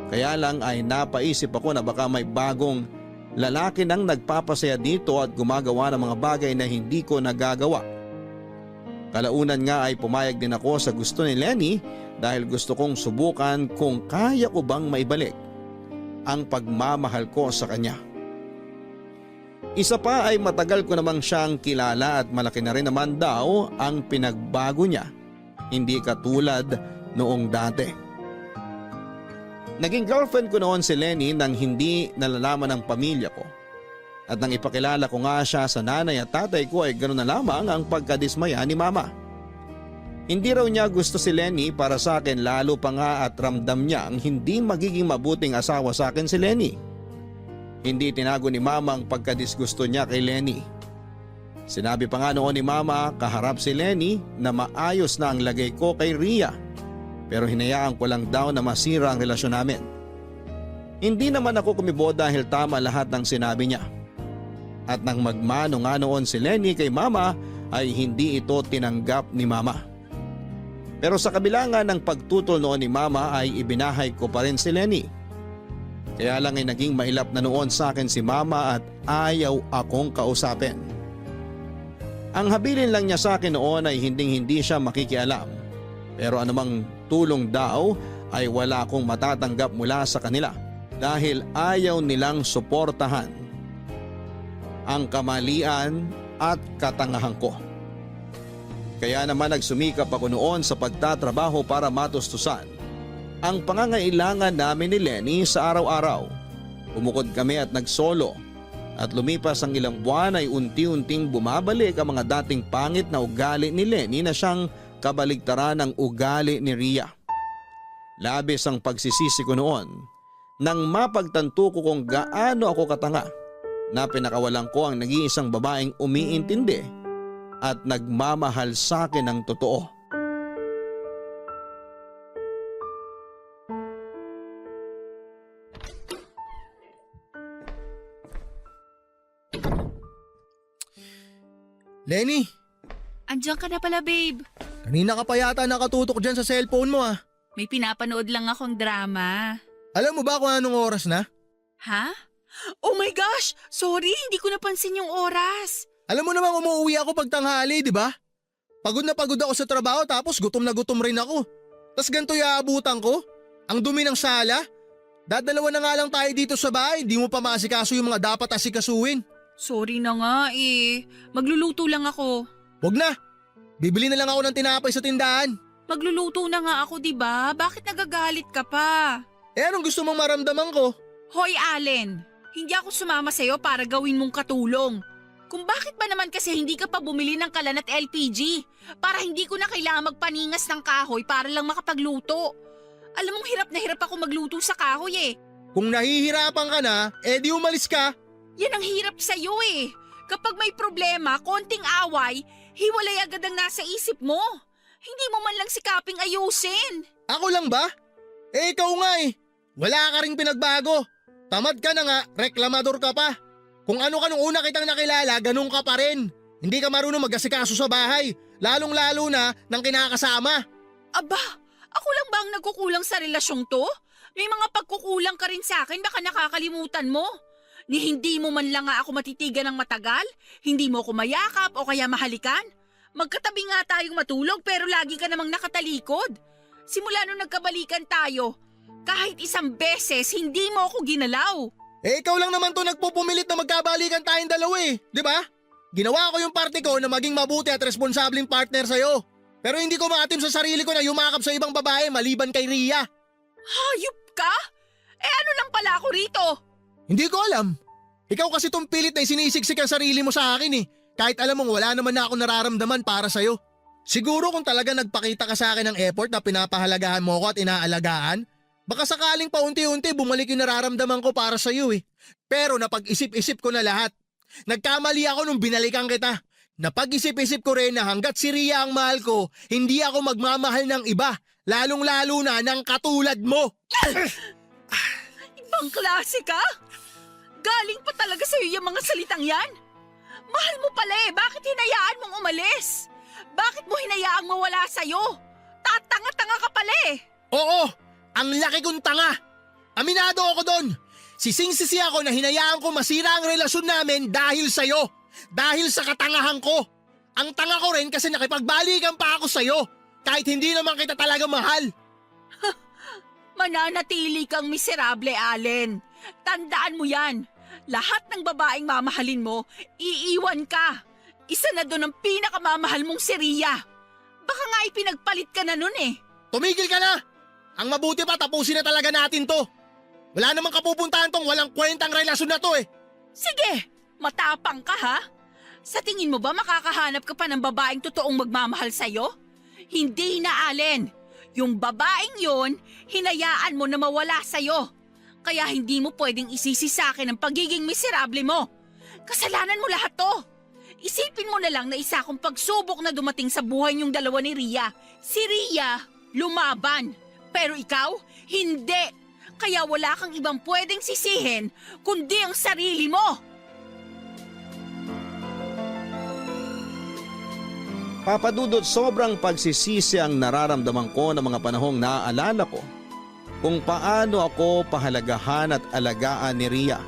Kaya lang ay napaisip ako na baka may bagong lalaki nang nagpapasaya dito at gumagawa ng mga bagay na hindi ko nagagawa. Kalaunan nga ay pumayag din ako sa gusto ni Lenny dahil gusto kong subukan kung kaya ko bang maibalik ang pagmamahal ko sa kanya. Isa pa ay matagal ko namang siyang kilala at malaki na rin naman daw ang pinagbago niya, hindi katulad noong dati. Naging girlfriend ko noon si Lenny nang hindi nalalaman ng pamilya ko. At nang ipakilala ko nga siya sa nanay at tatay ko ay ganoon na lamang ang pagkadismaya ni mama. Hindi raw niya gusto si Lenny para sa akin, lalo pa nga at ramdam niya ang hindi magiging mabuting asawa sa akin si Lenny. Hindi tinago ni mama ang pagkadisgusto niya kay Lenny. Sinabi pa nga noon ni mama kaharap si Lenny na maayos na ang lagay ko kay Ria, pero hinayaan ko lang daw na masira ang relasyon namin. Hindi naman ako kumibo dahil tama lahat ng sinabi niya. At nang magmano nga noon si Lenny kay mama ay hindi ito tinanggap ni mama. Pero sa kabila nga ng pagtutol noon ni mama ay ibinahay ko pa rin si Lenny. Kaya lang ay naging mailap na noon sa akin si mama at ayaw akong kausapin. Ang habilin lang niya sa akin noon ay hindi siya makikialam. Pero anumang tulong daw ay wala akong matatanggap mula sa kanila dahil ayaw nilang suportahan ang kamalian at katangahan ko. Kaya naman nagsumikap ako noon sa pagtatrabaho para matustusan ang pangangailangan namin ni Lenny sa araw-araw. Bumukod kami at nagsolo at lumipas ang ilang buwan ay unti-unting bumabalik ang mga dating pangit na ugali ni Lenny na siyang kabaligtaran ng ugali ni Ria. Labis ang pagsisisi ko noon nang mapagtanto ko kung gaano ako katanga na pinakawalan ko ang nag-iisang babaeng umiintindi at nagmamahal sa akin ng totoo. Lenny, Andiyan ka na pala, babe. kanina ka pa yata nakatutok dyan sa cellphone mo ah. May pinapanood lang akong drama. Alam mo ba kung anong oras na? Ha? Oh my gosh! Sorry, hindi ko napansin yung oras. Alam mo namang umuwi ako pag tanghali, di ba? Pagod na pagod ako sa trabaho tapos gutom na gutom rin ako. Tas ganito yung aabutan ko? Ang dumi ng sala? Dadalawa na nga lang tayo dito sa bahay, di mo pa maasikaso yung mga dapat asikasuin. Sorry na nga eh. Magluluto lang ako. Wag na, bibili na lang ako ng tinapay sa tindahan. Magluluto na nga ako, di ba? Bakit nagagalit ka pa? Eh anong gusto mong maramdaman ko? Hoy, Allen! Hindi ako sumama sa'yo para gawin mong katulong. Kung bakit ba naman kasi hindi ka pa bumili ng kalan at LPG para hindi ko na kailangan magpaningas ng kahoy para lang makapagluto. Alam mong hirap na hirap ako magluto sa kahoy eh. Kung nahihirapan ka na, di umalis ka. Yan ang hirap sa'yo eh. Kapag may problema, konting away, hiwalay agad ang nasa isip mo. Hindi mo man lang sikaping ayusin. Ako lang ba? Ikaw nga eh. Wala ka ring pinagbago. Tamad ka na nga, reklamador ka pa. Kung ano ka nung una kitang nakilala, ganun ka pa rin. Hindi ka marunong mag-asikaso sa bahay, lalong-lalo na ng kinakasama. Aba, ako lang ba ang nagkukulang sa relasyong to? May mga pagkukulang ka rin sa akin, baka nakakalimutan mo. Ni hindi mo man lang nga ako matitigan ng matagal, hindi mo ako mayakap o kaya mahalikan. Magkatabi nga tayong matulog pero lagi ka namang nakatalikod. Simula nung nagkabalikan tayo, kahit isang beses hindi mo ako ginalaw. Ikaw lang naman to nagpupumilit na magkabalikan tayong dalawa eh, di ba? Ginawa ko yung parte ko na maging mabuti at responsableng partner sa'yo. Pero hindi ko maatim sa sarili ko na yumakap sa ibang babae maliban kay Ria. Hayop ka? Ano lang pala ako rito? Hindi ko alam. Ikaw kasi tong pilit na sinisiksik ang sarili mo sa akin eh. Kahit alam mong wala naman na ako nararamdaman para sa'yo. Siguro kung talaga nagpakita ka sa akin ng effort na pinapahalagahan mo ko at inaalagaan, baka sakaling paunti-unti bumalik yung nararamdaman ko para sa'yo eh. Pero napag-isip-isip ko na lahat. Nagkamali ako nung binalikan kita. Napag-isip-isip ko rin na hanggat si Ria ang mahal ko, hindi ako magmamahal ng iba. Lalong-lalo na ng katulad mo. Ibang klase ka? Galing pa talaga sa'yo yung mga salitang yan? Mahal mo pala eh, bakit hinayaan mong umalis? Bakit mo hinayaang mawala sa'yo? Tatanga-tanga ka pala eh. Oo, ang laki kong tanga. Aminado ako doon. Sising-sisi ako na hinayaan ko masira ang relasyon namin dahil sa'yo. Dahil sa katangahan ko. Ang tanga ko rin kasi nakipagbalikan pa ako sa'yo. Kahit hindi naman kita talaga mahal. Mananatili kang miserable, Allen. Tandaan mo yan. Lahat ng babaeng mamahalin mo, iiwan ka. Isa na doon ang pinakamamahal mong si Ria. Baka nga ipinagpalit ka na nun eh. Tumigil ka na. Ang mabuti pa tapusin na talaga natin to. Wala namang kapupuntahan tong walang kwentang relasyon na to eh. Sige, matapang ka ha? Sa tingin mo ba makakahanap ka pa ng babaeng totoong magmamahal sa'yo? Hindi na, Allen. Yung babaeng yon, hinayaan mo na mawala sa'yo. Kaya hindi mo pwedeng isisi sa akin ang pagiging miserable mo. Kasalanan mo lahat to. Isipin mo na lang na isa akong pagsubok na dumating sa buhay niyong dalawa ni Ria. Si Ria, lumaban. Pero ikaw, hindi. Kaya wala kang ibang pwedeng sisihin kundi ang sarili mo. Papadudot, sobrang pagsisisi ang nararamdaman ko ng mga panahong naaalala ko kung paano ako pahalagahan at alagaan ni Ria.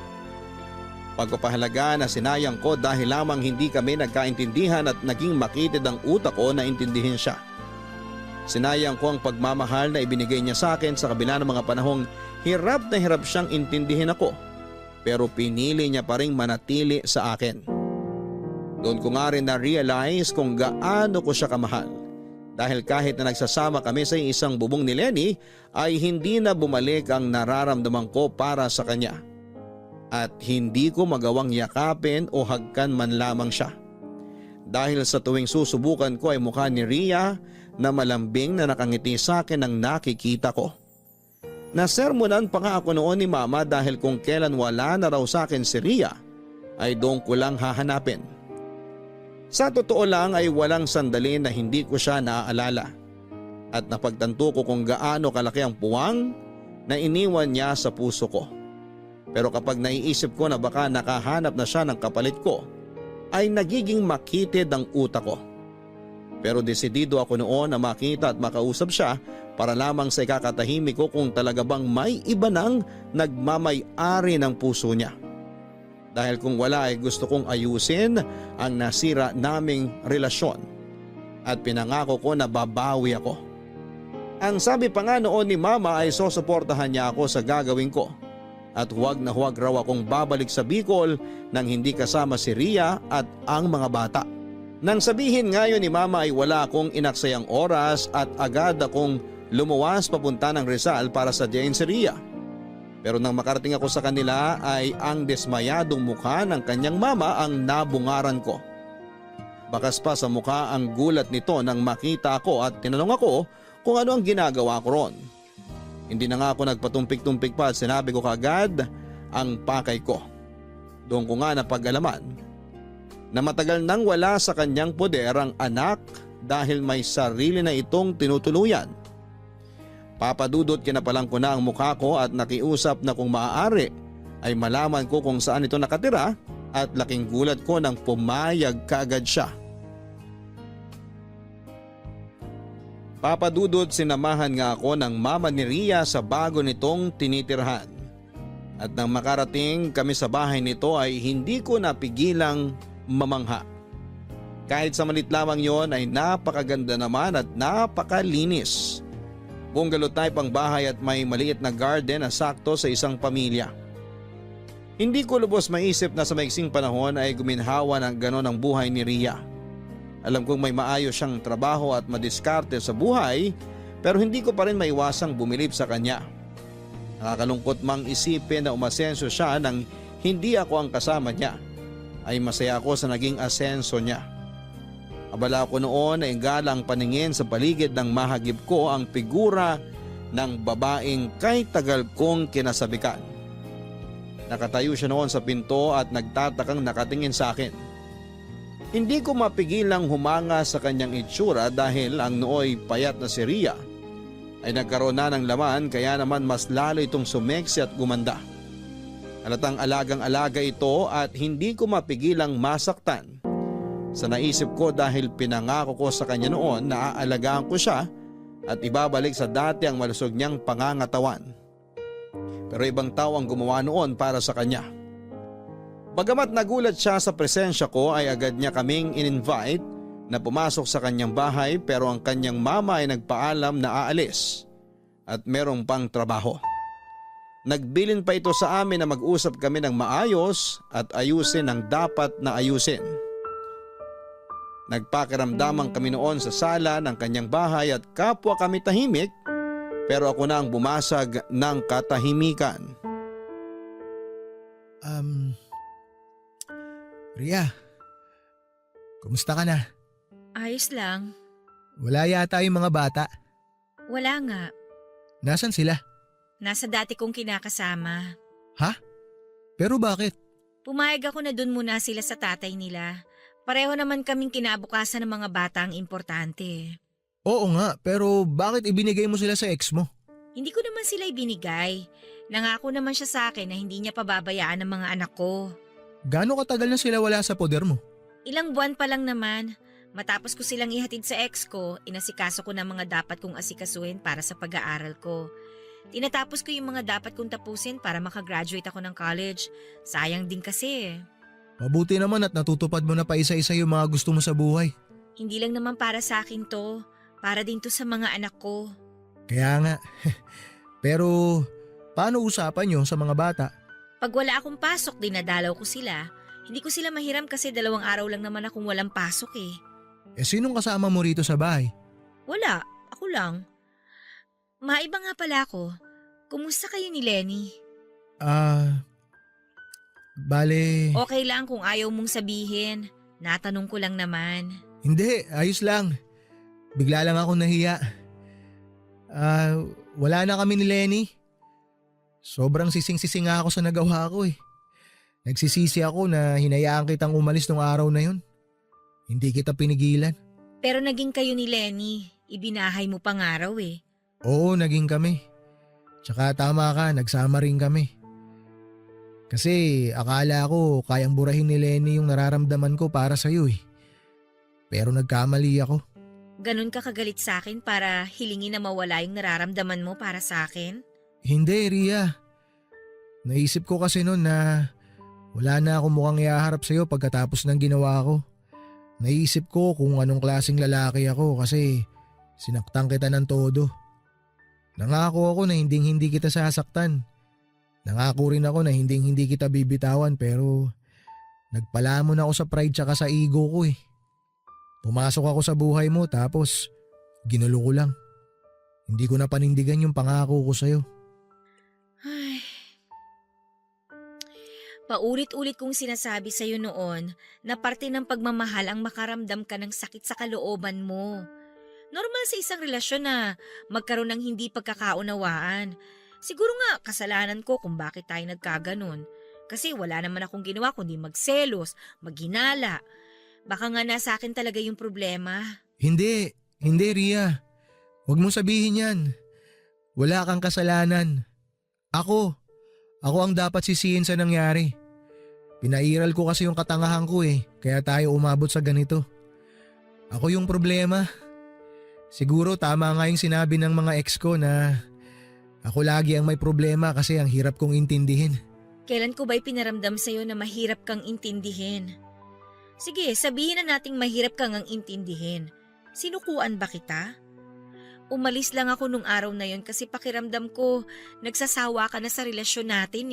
Pagpapahalaga na sinayang ko dahil lamang hindi kami nagkaintindihan at naging makitid ang utak ko na intindihin siya. Sinayang ko ang pagmamahal na ibinigay niya sa akin sa kabila ng mga panahong hirap na hirap siyang intindihin ako, pero pinili niya pa rin manatili sa akin. Doon ko nga rin na-realize kung gaano ko siya kamahal. Dahil kahit na nagsasama kami sa isang bubong ni Lenny ay hindi na bumalik ang nararamdaman ko para sa kanya. At hindi ko magawang yakapin o hagkan man lamang siya. Dahil sa tuwing susubukan ko ay mukha ni Ria na malambing na nakangiti sa akin ang nakikita ko. Nasermonan pa nga ako noon ni Mama dahil kung kailan wala na raw sa akin si Ria ay doon ko lang hahanapin. Sa totoo lang ay walang sandali na hindi ko siya naaalala at napagtanto ko kung gaano kalaki ang puwang na iniwan niya sa puso ko. Pero kapag naiisip ko na baka nakahanap na siya ng kapalit ko, ay nagiging makitid ang utak ko. Pero desidido ako noon na makita at makausap siya para lamang sa ikakatahimik ko kung talaga bang may iba nang nagmamay-ari ng puso niya. Dahil kung wala ay gusto kong ayusin ang nasira naming relasyon at pinangako ko na babawi ako. Ang sabi pa nga noon ni Mama ay susuportahan niya ako sa gagawin ko at huwag na huwag raw akong babalik sa Bicol nang hindi kasama si Ria at ang mga bata. Nang sabihin ngayon ni Mama ay wala akong inaksayang oras at agad akong lumuwas papunta ng Rizal para sadyain si Ria. Pero nang makarating ako sa kanila ay ang desmayadong mukha ng kanyang mama ang nabungaran ko. Bakas pa sa mukha ang gulat nito nang makita ako at tinanong ako kung ano ang ginagawa ko ron. Hindi na nga ako nagpatumpik-tumpik pa at sinabi ko kaagad ang pakay ko. Doon ko nga napag-alaman na matagal nang wala sa kanyang poder ang anak dahil may sarili na itong tinutuluyan. Papadudot kinapalang ko na ang mukha ko at nakiusap na kung maaari ay malaman ko kung saan ito nakatira at laking gulat ko nang pumayag kaagad siya. Papadudot sinamahan nga ako ng mama ni Ria sa bago nitong tinitirhan. At nang makarating kami sa bahay nito ay hindi ko napigilang mamangha. Kahit sa malit lamang yon ay napakaganda naman at napakalinis. Bungalow type ang bahay at may maliit na garden na sakto sa isang pamilya. Hindi ko lubos maisip na sa maiksing panahon ay guminhawa ng ganon ang buhay ni Ria. Alam kong may maayos siyang trabaho at madiskarte sa buhay pero hindi ko pa rin maiwasang bumilib sa kanya. Nakakalungkot mang isipin na umasenso siya nang hindi ako ang kasama niya. Ay masaya ako sa naging asenso niya. Abala ko noon ay galang paningin sa paligid ng mahagip ko ang figura ng babaeng kay tagal kong kinasabikan. Nakatayo siya noon sa pinto at nagtatakang nakatingin sa akin. Hindi ko mapigilang humanga sa kanyang itsura dahil ang nooy payat na si Ria ay nagkaroon na ng laman kaya naman mas lalo itong sumeksi at gumanda. Halatang alagang-alaga ito at hindi ko mapigilang masaktan. Sa naisip ko dahil pinangako ko sa kanya noon na aalagaan ko siya at ibabalik sa dati ang malusog niyang pangangatawan. Pero ibang tao ang gumawa noon para sa kanya. Bagamat nagulat siya sa presensya ko ay agad niya kaming in-invite na pumasok sa kanyang bahay pero ang kanyang mama ay nagpaalam na aalis at merong pang trabaho. Nagbilin pa ito sa amin na mag-usap kami ng maayos at ayusin ang dapat na ayusin. Nagpakiramdaman kami noon sa sala ng kanyang bahay at kapwa kami tahimik pero ako na ang bumasag ng katahimikan. Ria, kumusta ka na? Ayos lang. Wala yata yung mga bata. Wala nga. Nasaan sila? Nasa dati kong kinakasama. Ha? Pero bakit? Pumayag ako na dun muna sila sa tatay nila. Pareho naman kaming kinabukasan ng mga bata ang importante. Oo nga, pero bakit ibinigay mo sila sa ex mo? Hindi ko naman sila ibinigay. Nangako naman siya sa akin na hindi niya pababayaan ang mga anak ko. Gaano katagal na sila wala sa poder mo? Ilang buwan pa lang naman. Matapos ko silang ihatid sa ex ko, inasikaso ko na mga dapat kong asikasuhin para sa pag-aaral ko. Tinatapos ko yung mga dapat kong tapusin para makagraduate ako ng college. Sayang din kasi. Mabuti naman at natutupad mo na pa isa-isa yung mga gusto mo sa buhay. Hindi lang naman para sa akin to. Para din to sa mga anak ko. Kaya nga. Pero paano usapan nyo sa mga bata? Pag wala akong pasok, dinadalaw ko sila. Hindi ko sila mahiram kasi 2 araw lang naman akong walang pasok eh. Sinong kasama mo rito sa bahay? Wala, ako lang. Maiba nga pala ako. Kumusta kayo ni Lenny? Bale… Okay lang kung ayaw mong sabihin. Natanong ko lang naman. Hindi, ayos lang. Bigla lang ako nahiya. Wala na kami ni Lenny. Sobrang sising-sising nga ako sa nagawa ko eh. Nagsisisi ako na hinayaan kitang umalis nung araw na yun. Hindi kita pinigilan. Pero naging kayo ni Lenny. Ibinahay mo pang araw eh. Oo, naging kami. Tsaka tama ka, nagsama rin kami. Kasi akala ko kayang burahin ni Lenny yung nararamdaman ko para sa'yo eh. Pero nagkamali ako. Ganun ka kagalit sa akin para hilingin na mawala yung nararamdaman mo para sa akin? Hindi, Ria. Naisip ko kasi noon na wala na akong mukhang iaharap sa'yo pagkatapos ng ginawa ko. Naisip ko kung anong klaseng lalaki ako kasi sinaktan kita ng todo. Nangako ako na hindi kita sasaktan. Nangako rin ako na hindi kita bibitawan pero nagpalamon ako sa pride tsaka sa ego ko eh. Pumasok ako sa buhay mo tapos ginulo ko lang. Hindi ko na panindigan yung pangako ko sa'yo. Ay, Paulit-ulit kong sinasabi sa'yo noon na parte ng pagmamahal ang makaramdam ka ng sakit sa kalooban mo. Normal sa isang relasyon na magkaroon ng hindi pagkakaunawaan. Siguro nga kasalanan ko kung bakit tayo nagkaganon. Kasi wala naman akong ginawa kundi magselos, maghinala. Baka nga nasa akin talaga yung problema. Hindi Ria. Huwag mong sabihin yan. Wala kang kasalanan. Ako ang dapat sisihin sa nangyari. Pinairal ko kasi yung katangahan ko kaya tayo umabot sa ganito. Ako yung problema. Siguro tama nga yung sinabi ng mga ex ko na ako lagi ang may problema kasi ang hirap kong intindihin. Kailan ko ba'y pinaramdam sa'yo na mahirap kang intindihin? Sige, sabihin na nating mahirap kang ang intindihin. Sinukuan ba kita? Umalis lang ako nung araw na yon kasi pakiramdam ko nagsasawa ka na sa relasyon natin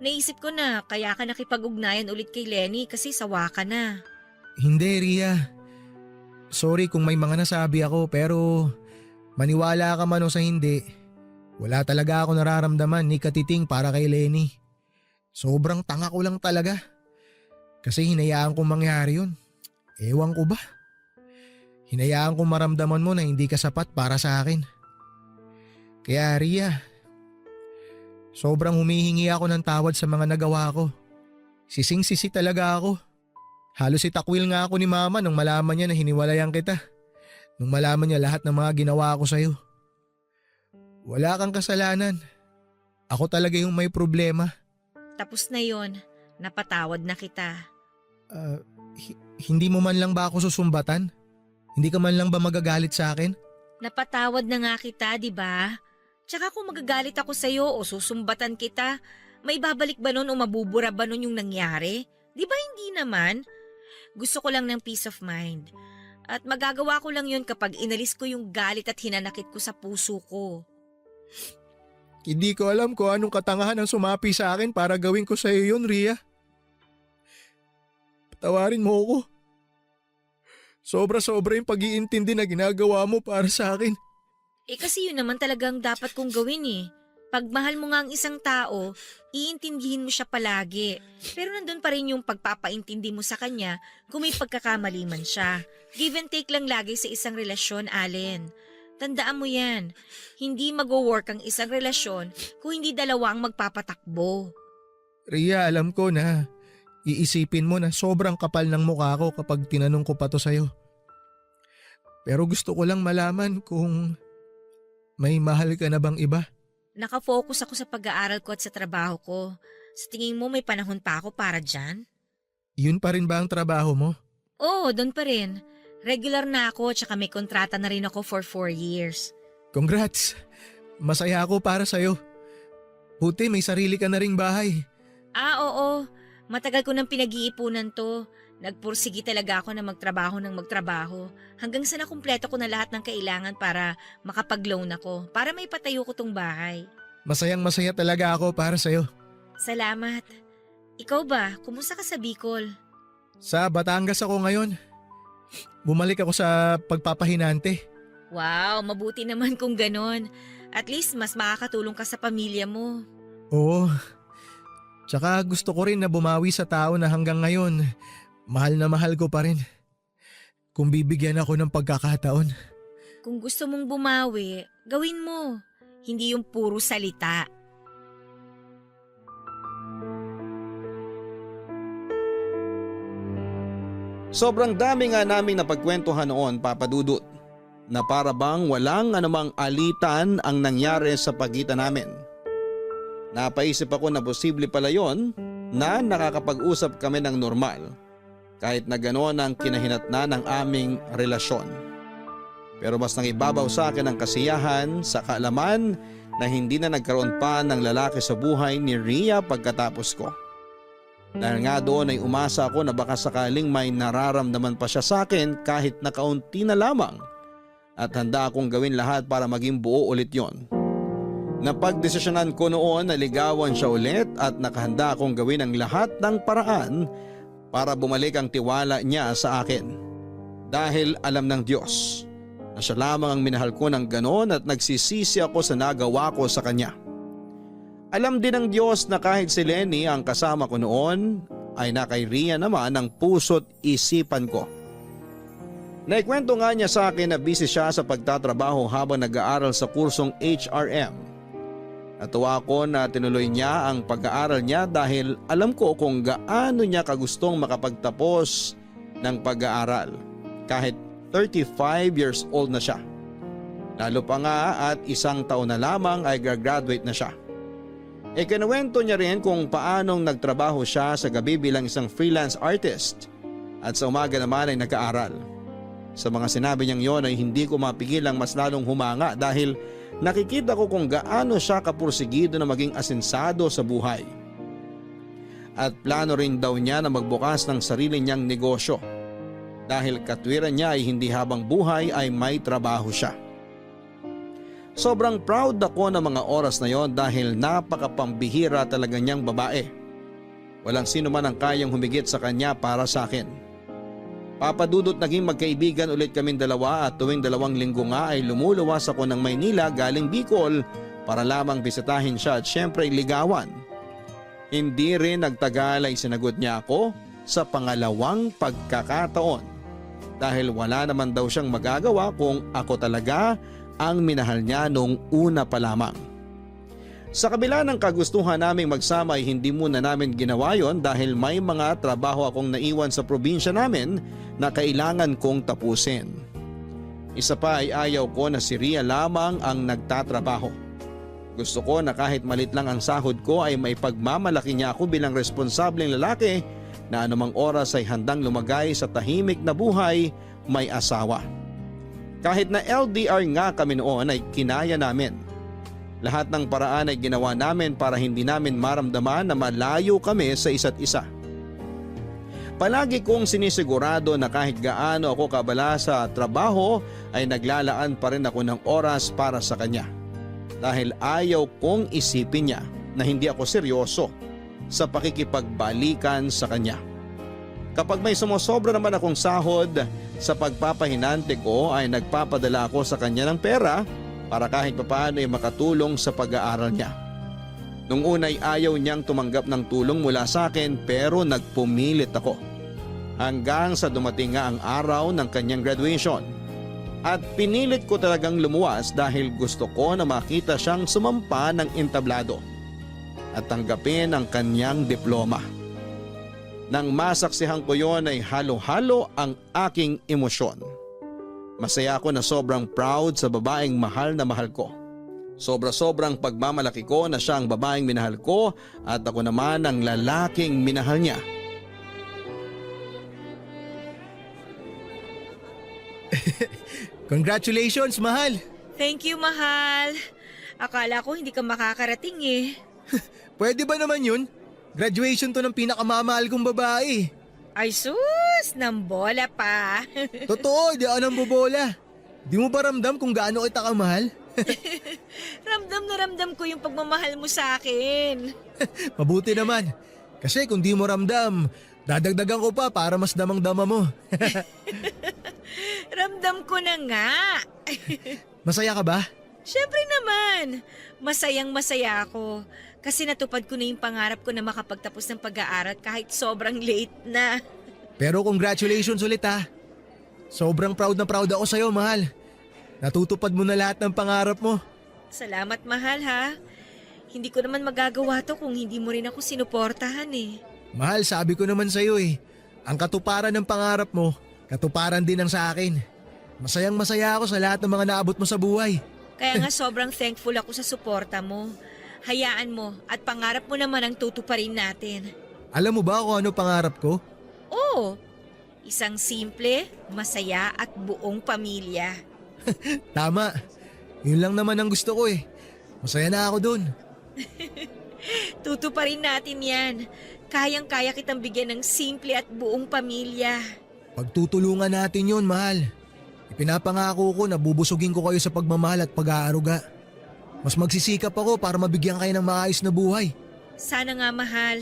Naisip ko na kaya ka nakipag-ugnayan ulit kay Lenny kasi sawa ka na. Hindi Ria. Sorry kung may mga nasabi ako pero maniwala ka man o sa hindi. Wala talaga ako nararamdaman ni katiting para kay Lenny. Sobrang tanga ko lang talaga. Kasi hinayaan kong mangyari yun. Ewan ko ba? Hinayaan kong maramdaman mo na hindi ka sapat para sa akin. Kaya Ria, sobrang humihingi ako ng tawad sa mga nagawa ko. Sising-sisi talaga ako. Halos itakwil nga ako ni Mama nung malaman niya na hiniwalayan kita. Nung malaman niya lahat ng mga ginawa ko sa'yo. Wala kang kasalanan. Ako talaga yung may problema. Tapos na yon, napatawad na kita. Hindi mo man lang ba ako susumbatan? Hindi ka man lang ba magagalit sa akin? Napatawad na nga kita, di ba? Tsaka kung magagalit ako sa'yo o susumbatan kita, may babalik ba nun o mabubura ba nun yung nangyari? Di ba hindi naman? Gusto ko lang ng peace of mind. At magagawa ko lang yun kapag inalis ko yung galit at hinanakit ko sa puso ko. Hindi ko alam kung anong katangahan ang sumapi sa akin para gawin ko sa'yo yun, Ria. Patawarin mo ako. Sobra-sobra yung pag-iintindi na ginagawa mo para sa akin. Kasi yun naman talagang dapat kong gawin Pag mahal mo nga ang isang tao, iintindihin mo siya palagi. Pero nandun pa rin yung pagpapaintindi mo sa kanya kung may pagkakamali man siya. Give and take lang lagi sa isang relasyon, Allen. Tandaan mo yan, hindi mag-work ang isang relasyon kung hindi dalawa ang magpapatakbo. Ria, alam ko na iisipin mo na sobrang kapal ng mukha ko kapag tinanong ko pa to sa'yo. Pero gusto ko lang malaman kung may mahal ka na bang iba? Nakafocus ako sa pag-aaral ko at sa trabaho ko. Sa tingin mo may panahon pa ako para dyan? Yun pa rin ba ang trabaho mo? Oo, doon pa rin. Regular na ako tsaka may kontrata na rin ako for 4 years. Congrats! Masaya ako para sa'yo. Buti may sarili ka na ring bahay. Oo. Matagal ko nang pinag-iipunan to. Nagpursigi talaga ako na magtrabaho ng magtrabaho. Hanggang sa nakumpleto ko na lahat ng kailangan para makapag-loan ako. Para may patayo ko tong bahay. Masayang masaya talaga ako para sa'yo. Salamat. Ikaw ba? Kumusta ka sa Bicol? Sa Batangas ako ngayon. Bumalik ako sa pagpapahinante. Wow, mabuti naman kung ganon. At least mas makakatulong ka sa pamilya mo. Oo. Tsaka gusto ko rin na bumawi sa tao na hanggang ngayon, mahal na mahal ko pa rin. Kung bibigyan ako ng pagkakataon. Kung gusto mong bumawi, gawin mo. Hindi yung puro salita. Sobrang dami nga naming napagkwentuhan noon, Papa Dudut, na para bang walang anumang alitan ang nangyari sa pagitan namin. Napaisip ako na posible pala yon na nakakapag-usap kami ng normal kahit na gano'n ang kinahinatnan ng aming relasyon. Pero mas nangibabaw sa akin ang kasiyahan sa kaalaman na hindi na nagkaroon pa ng lalaki sa buhay ni Ria pagkatapos ko. Dahil nga doon ay umasa ako na baka sakaling may nararamdaman pa siya sa akin kahit na kaunti na lamang at handa akong gawin lahat para maging buo ulit yon. Napagdesisyonan ko noon na ligawan siya ulit at nakahanda akong gawin ang lahat ng paraan para bumalik ang tiwala niya sa akin. Dahil alam ng Diyos na siya lamang ang minahal ko ng ganon at nagsisisi ako sa nagawa ko sa kanya. Alam din ng Diyos na kahit si Lenny ang kasama ko noon ay na kay Rian naman ang puso't isipan ko. Naikwento nga niya sa akin na busy siya sa pagtatrabaho habang nag-aaral sa kursong HRM. Natuwa ako na tinuloy niya ang pag-aaral niya dahil alam ko kung gaano niya kagustong makapagtapos ng pag-aaral kahit 35 years old na siya. Lalo pa nga at 1 taon na lamang ay graduate na siya. Ikinuwento niya rin kung paanong nagtrabaho siya sa gabi bilang isang freelance artist at sa umaga naman ay nag-aaral. Sa mga sinabi niyang yon ay hindi ko mapigilang mas lalong humanga dahil nakikita ko kung gaano siya kapursigido na maging asensado sa buhay. At plano rin daw niya na magbukas ng sarili niyang negosyo dahil katwiran niya ay hindi habang buhay ay may trabaho siya. Sobrang proud ako ng mga oras na yon dahil napakapambihira talaga niyang babae. Walang sino man ang kayang humigit sa kanya para sa akin. Papadudot naging magkaibigan ulit kaming dalawa at tuwing 2 linggo nga ay lumuluwas ako ng Maynila galing Bicol para lamang bisitahin siya at syempre ligawan. Hindi rin nagtagal ay sinagot niya ako sa pangalawang pagkakataon dahil wala naman daw siyang magagawa kung ako talaga ang minahal niya noong una pa lamang. Sa kabila ng kagustuhan naming magsama ay hindi muna namin ginawa yon dahil may mga trabaho akong naiwan sa probinsya namin na kailangan kong tapusin. Isa pa ay ayaw ko na si Ria lamang ang nagtatrabaho. Gusto ko na kahit malit lang ang sahod ko ay may pagmamalaki niya ako bilang responsableng lalaki na anumang oras ay handang lumagay sa tahimik na buhay may asawa. Kahit na LDR nga kami noon ay kinaya namin. Lahat ng paraan ay ginawa namin para hindi namin maramdaman na malayo kami sa isa't isa. Palagi kong sinisigurado na kahit gaano ako kabala sa trabaho ay naglalaan pa rin ako ng oras para sa kanya. Dahil ayaw kong isipin niya na hindi ako seryoso sa pakikipagbalikan sa kanya. Kapag may sumusobra naman akong sahod sa pagpapahinante ko ay nagpapadala ako sa kanya ng pera para kahit papaano ay makatulong sa pag-aaral niya. Nung una ay ayaw niyang tumanggap ng tulong mula sa akin pero nagpumilit ako. Hanggang sa dumating nga ang araw ng kanyang graduation. At pinilit ko talagang lumuwas dahil gusto ko na makita siyang sumampa ng entablado at tanggapin ang kanyang diploma. Nang masaksihan ko yon ay halo-halo ang aking emosyon. Masaya ako na sobrang proud sa babaeng mahal na mahal ko. Sobra-sobrang pagmamalaki ko na siya ang babaeng minahal ko at ako naman ang lalaking minahal niya. Congratulations, mahal! Thank you, mahal. Akala ko hindi ka makakarating eh. Pwede ba naman yun? Graduation to ng pinakamamahal kong babae. Ay sus, nang bola pa. Totoo, di ako nang bobola. Di mo ba ramdam kung gaano kita kamahal? Ramdam na ramdam ko yung pagmamahal mo sa akin. Mabuti naman. Kasi kung di mo ramdam, dadagdagan ko pa para mas damang-dama mo. Ramdam ko na nga. Masaya ka ba? Siyempre naman. Masayang masaya ako. Kasi natupad ko na yung pangarap ko na makapagtapos ng pag-aaral kahit sobrang late na. Pero congratulations ulit ha. Sobrang proud na proud ako sa'yo, mahal. Natutupad mo na lahat ng pangarap mo. Salamat, mahal ha. Hindi ko naman magagawa to kung hindi mo rin ako sinuportahan eh. Mahal, sabi ko naman sa'yo eh. Ang katuparan ng pangarap mo, katuparan din ang sa akin. Masayang masaya ako sa lahat ng mga naabot mo sa buhay. Kaya nga sobrang thankful ako sa suporta mo. Hayaan mo at pangarap mo naman ang tutuparin natin. Alam mo ba kung ano pangarap ko? Oo, isang simple, masaya at buong pamilya. Tama. Yun lang naman ang gusto ko eh. Masaya na ako dun. Tutuparin natin yan. Kayang-kaya kitang bigyan ng simple at buong pamilya. Pagtutulungan natin yun, mahal. Ipinapangako ko na bubusugin ko kayo sa pagmamahal at pag-aaruga. Mas magsisikap ako para mabigyan kayo ng maayos na buhay. Sana nga, mahal.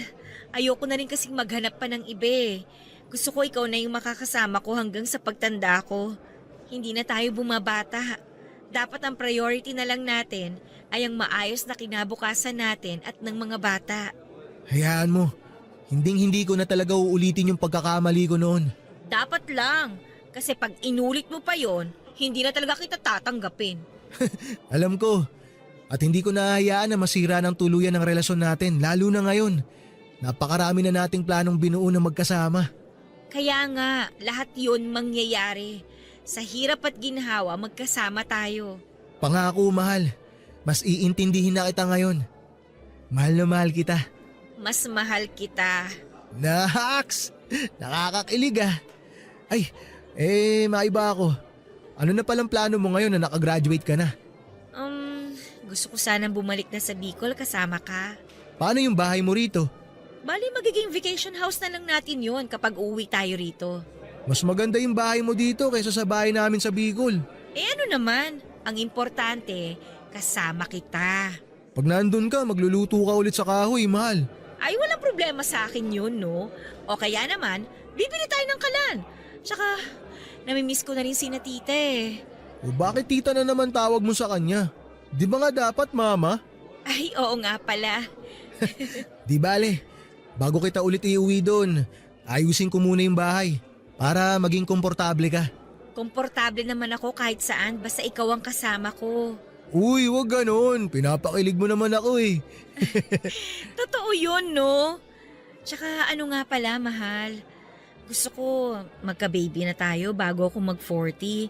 Ayoko na rin kasing maghanap pa ng iba eh. Gusto ko ikaw na yung makakasama ko hanggang sa pagtanda ko. Hindi na tayo bumabata. dapat ang priority na lang natin ay ang maayos na kinabukasan natin at ng mga bata. Hayaan mo, hindi ko na talaga uulitin yung pagkakamali ko noon. Dapat lang, kasi pag inulit mo pa yon, hindi na talaga kita tatanggapin. Alam ko, at hindi ko nahahayaan na masira ng tuluyan ng relasyon natin, lalo na ngayon. Napakarami na nating planong binuo na magkasama. Kaya nga, lahat yun mangyayari. Sa hirap at ginhawa, magkasama tayo. Pangako, mahal, mas iintindihin na kita ngayon. Mahal na mahal kita. Mas mahal kita. Naks! Nakakakilig ah. Ay, maiba ako. Ano na palang plano mo ngayon na nakagraduate ka na? Gusto ko sanang bumalik na sa Bicol kasama ka. Paano yung bahay mo rito? Bali, magiging vacation house na lang natin yon kapag uuwi tayo rito. Mas maganda yung bahay mo dito kaysa sa bahay namin sa Bicol. Ano naman, ang importante, kasama kita. Pag nandun ka, magluluto ka ulit sa kahoy, mahal. Ay, walang problema sa akin yun, no? O kaya naman, bibili tayo ng kalan. Tsaka, namimiss ko na rin si na tita eh. O bakit tita na naman tawag mo sa kanya? Di ba nga dapat mama? Ay, oo nga pala. Di bale, bago kita ulit iuwi doon, ayusin ko muna yung bahay para maging komportable ka. Komportable naman ako kahit saan, basta ikaw ang kasama ko. Uy, wag ganon. Pinapakilig mo naman ako eh. Totoo yun, no? Tsaka ano nga pala, mahal. Gusto ko magka-baby na tayo bago ako mag-40.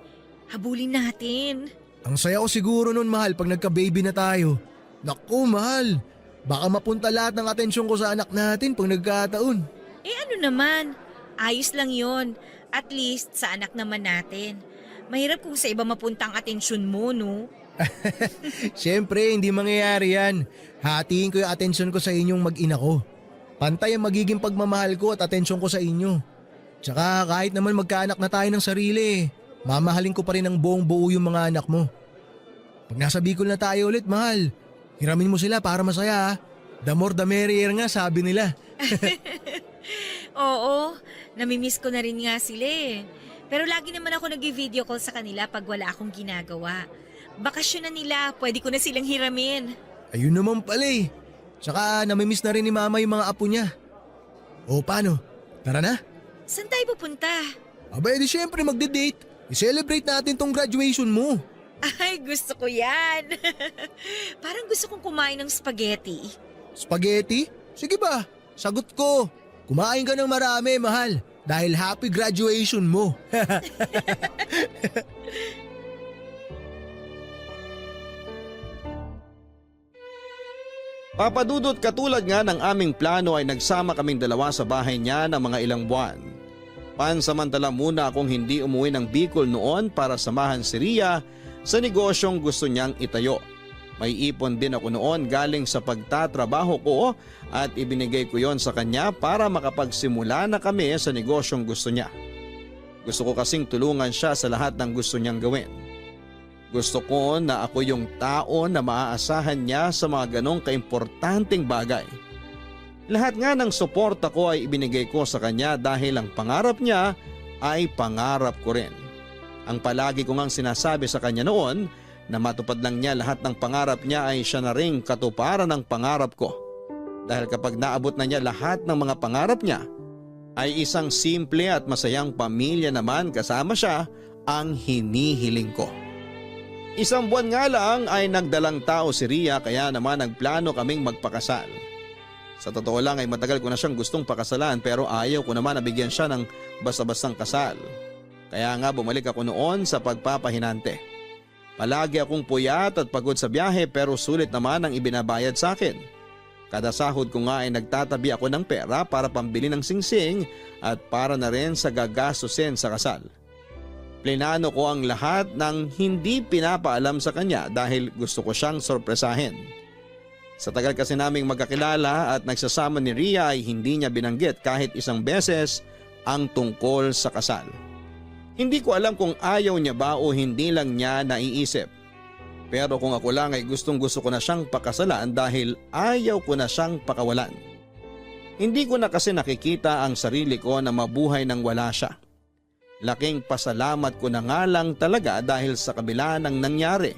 Habulin natin. Ang saya ko siguro nun, mahal, pag nagka-baby na tayo. Naku, mahal. Baka mapunta lahat ng atensyon ko sa anak natin pag nagkataon. Ano naman, ayos lang yon. At least sa anak naman natin. Mahirap kung sa iba mapunta ang atensyon mo, no? Siyempre, hindi mangyayari yan. Hatiin ko yung atensyon ko sa inyong mag-ina ko. Pantay ang magiging pagmamahal ko at atensyon ko sa inyo. Tsaka kahit naman magkaanak na tayo ng sarili, mamahalin ko pa rin ng buong buo yung mga anak mo. Pag nasa Bicol na tayo ulit, mahal, hiramin mo sila para masaya. The more the merrier nga, sabi nila. Oo, namimiss ko na rin nga sila eh. Pero lagi naman ako nag-video call sa kanila pag wala akong ginagawa. Bakasyon na nila, pwede ko na silang hiramin. Ayun naman pala eh. Tsaka namimiss na rin ni mama yung mga apo niya. O paano? Tara na? Saan tayo pupunta? Aba, edi syempre magde-date. I-celebrate natin tong graduation mo. Ay, gusto ko yan. Parang gusto kong kumain ng spaghetti. Spaghetti? Sige ba? Sagot ko. Kumain ka ng marami, mahal. Dahil happy graduation mo. Papadudot, katulad nga ng aming plano ay nagsama kaming dalawa sa bahay niya ng mga ilang buwan. Pansamantala muna akong hindi umuwi ng Bicol noon para samahan si Ria sa negosyong gusto niyang itayo. May ipon din ako noon galing sa pagtatrabaho ko at ibinigay ko yon sa kanya para makapagsimula na kami sa negosyong gusto niya. Gusto ko kasing tulungan siya sa lahat ng gusto niyang gawin. Gusto ko na ako yung tao na maaasahan niya sa mga ganong kaimportanteng bagay. Lahat nga ng suporta ko ay ibinigay ko sa kanya dahil ang pangarap niya ay pangarap ko rin. Ang palagi ko ngang sinasabi sa kanya noon na matupad lang niya lahat ng pangarap niya ay siya na ring katuparan ng pangarap ko. Dahil kapag naabot na niya lahat ng mga pangarap niya, ay isang simple at masayang pamilya naman kasama siya ang hinihiling ko. Isang buwan nga lang ay nagdalang tao si Ria kaya naman nagplano kaming magpakasal. Sa totoo lang ay matagal ko na siyang gustong pakasalan pero ayaw ko naman na bigyan siya ng basta-bastang kasal. Kaya nga bumalik ako noon sa pagpapahinante. Palagi akong puyat at pagod sa biyahe pero sulit naman ang ibinabayad sa akin. Kada sahod ko nga ay nagtatabi ako ng pera para pambili ng singsing at para na rin sa gagastusin sa kasal. Plinano ko ang lahat ng hindi pinapaalam sa kanya dahil gusto ko siyang sorpresahin. Sa tagal kasi naming magkakilala at nagsasama ni Ria ay hindi niya binanggit kahit isang beses ang tungkol sa kasal. Hindi ko alam kung ayaw niya ba o hindi lang niya naiisip. Pero kung ako lang ay gustong-gusto ko na siyang pakasalan dahil ayaw ko na siyang pakawalan. Hindi ko na kasi nakikita ang sarili ko na mabuhay nang wala siya. Laking pasalamat ko na nga lang talaga dahil sa kabila ng nangyari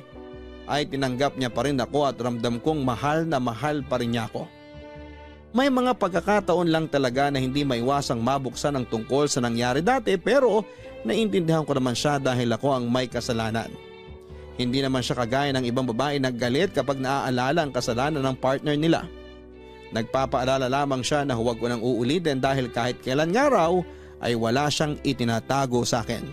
ay tinanggap niya pa rin ako at ramdam kong mahal na mahal pa rin niya ako. May mga pagkakataon lang talaga na hindi maiwasang mabuksan ang tungkol sa nangyari dati pero naiintindihan ko naman siya dahil ako ang may kasalanan. Hindi naman siya kagaya ng ibang babae na galit kapag naaalala ang kasalanan ng partner nila. Nagpapaalala lamang siya na huwag ko nang uulitin dahil kahit kailan nga raw ay wala siyang itinatago sa akin.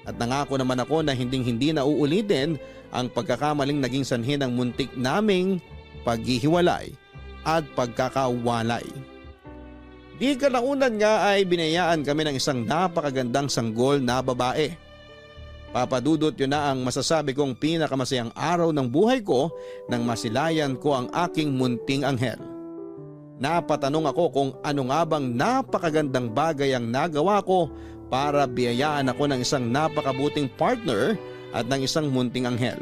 At nangako naman ako na hindi na uulitin ang pagkakamaling naging sanhi ng muntik naming paghihiwalay at pagkakawalay. Di kalaunan nga ay binayaan kami ng isang napakagandang sanggol na babae. Papadudot yun na ang masasabi kong pinakamasayang araw ng buhay ko nang masilayan ko ang aking munting anghel. Napatanong ako kung ano nga bang napakagandang bagay ang nagawa ko para biyayaan ako ng isang napakabuting partner at ng isang munting anghel.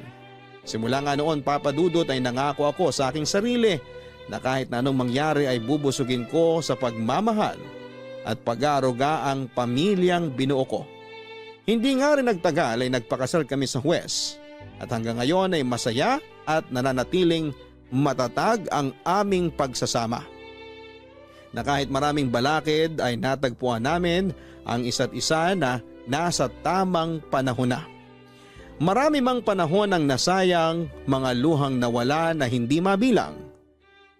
Simula nga noon papadudot ay nangako ako sa aking sarili na kahit na anong mangyari ay bubusugin ko sa pagmamahal at pag-aaruga ang pamilyang binuo ko. Hindi nga rin nagtagal ay nagpakasal kami sa huwes at hanggang ngayon ay masaya at nananatiling matatag ang aming pagsasama. Na kahit maraming balakid ay natagpuan namin ang isa't isa na nasa tamang panahon na. Marami mang panahon ang nasayang, mga luhang nawala na hindi mabilang.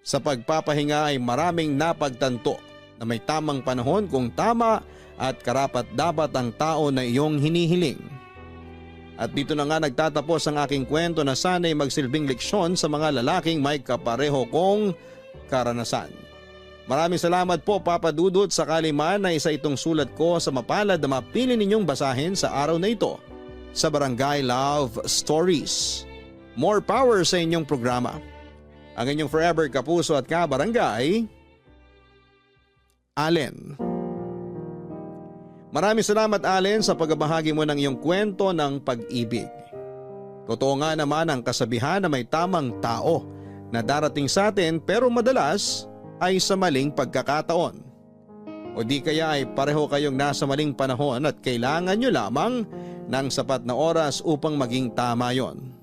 Sa pagpapahinga ay maraming napagtanto na may tamang panahon kung tama at karapat-dapat ang tao na iyong hinihiling. At dito na nga nagtatapos ang aking kwento na sana'y magsilbing leksyon sa mga lalaking may kapareho kong karanasan. Maraming salamat po Papa Dudut sakali man na isa itong sulat ko sa mapalad na mapili ninyong basahin sa araw na ito sa Barangay Love Stories. More power sa inyong programa. Ang inyong forever kapuso at kabarangay, Allen. Maraming salamat Allen sa pagbabahagi mo ng iyong kwento ng pag-ibig. Totoo nga naman ang kasabihan na may tamang tao na darating sa atin pero madalas ay sa maling pagkakataon. O di kaya ay pareho kayong nasa maling panahon at kailangan nyo lamang ng sapat na oras upang maging tama yon.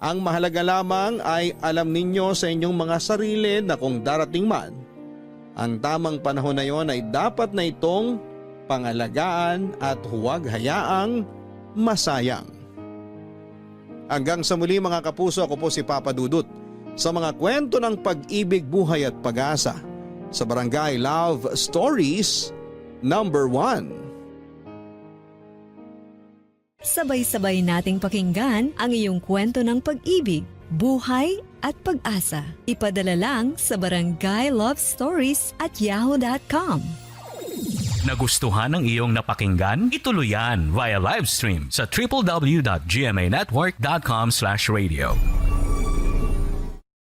Ang mahalaga lamang ay alam ninyo sa inyong mga sarili na kung darating man, ang tamang panahon na yon ay dapat na itong pangalagaan at huwag hayaang masayang. Hanggang sa muli mga kapuso, ako po si Papa Dudut sa mga kwento ng pag-ibig, buhay at pag-asa sa Barangay Love Stories number 1. Sabay-sabay nating pakinggan ang iyong kwento ng pag-ibig, buhay at pag-asa. Ipadala lang sa barangaylovestories@yahoo.com. Nagustuhan ng iyong napakinggan? Ituloy yan via live stream sa www.gmanetwork.com/radio.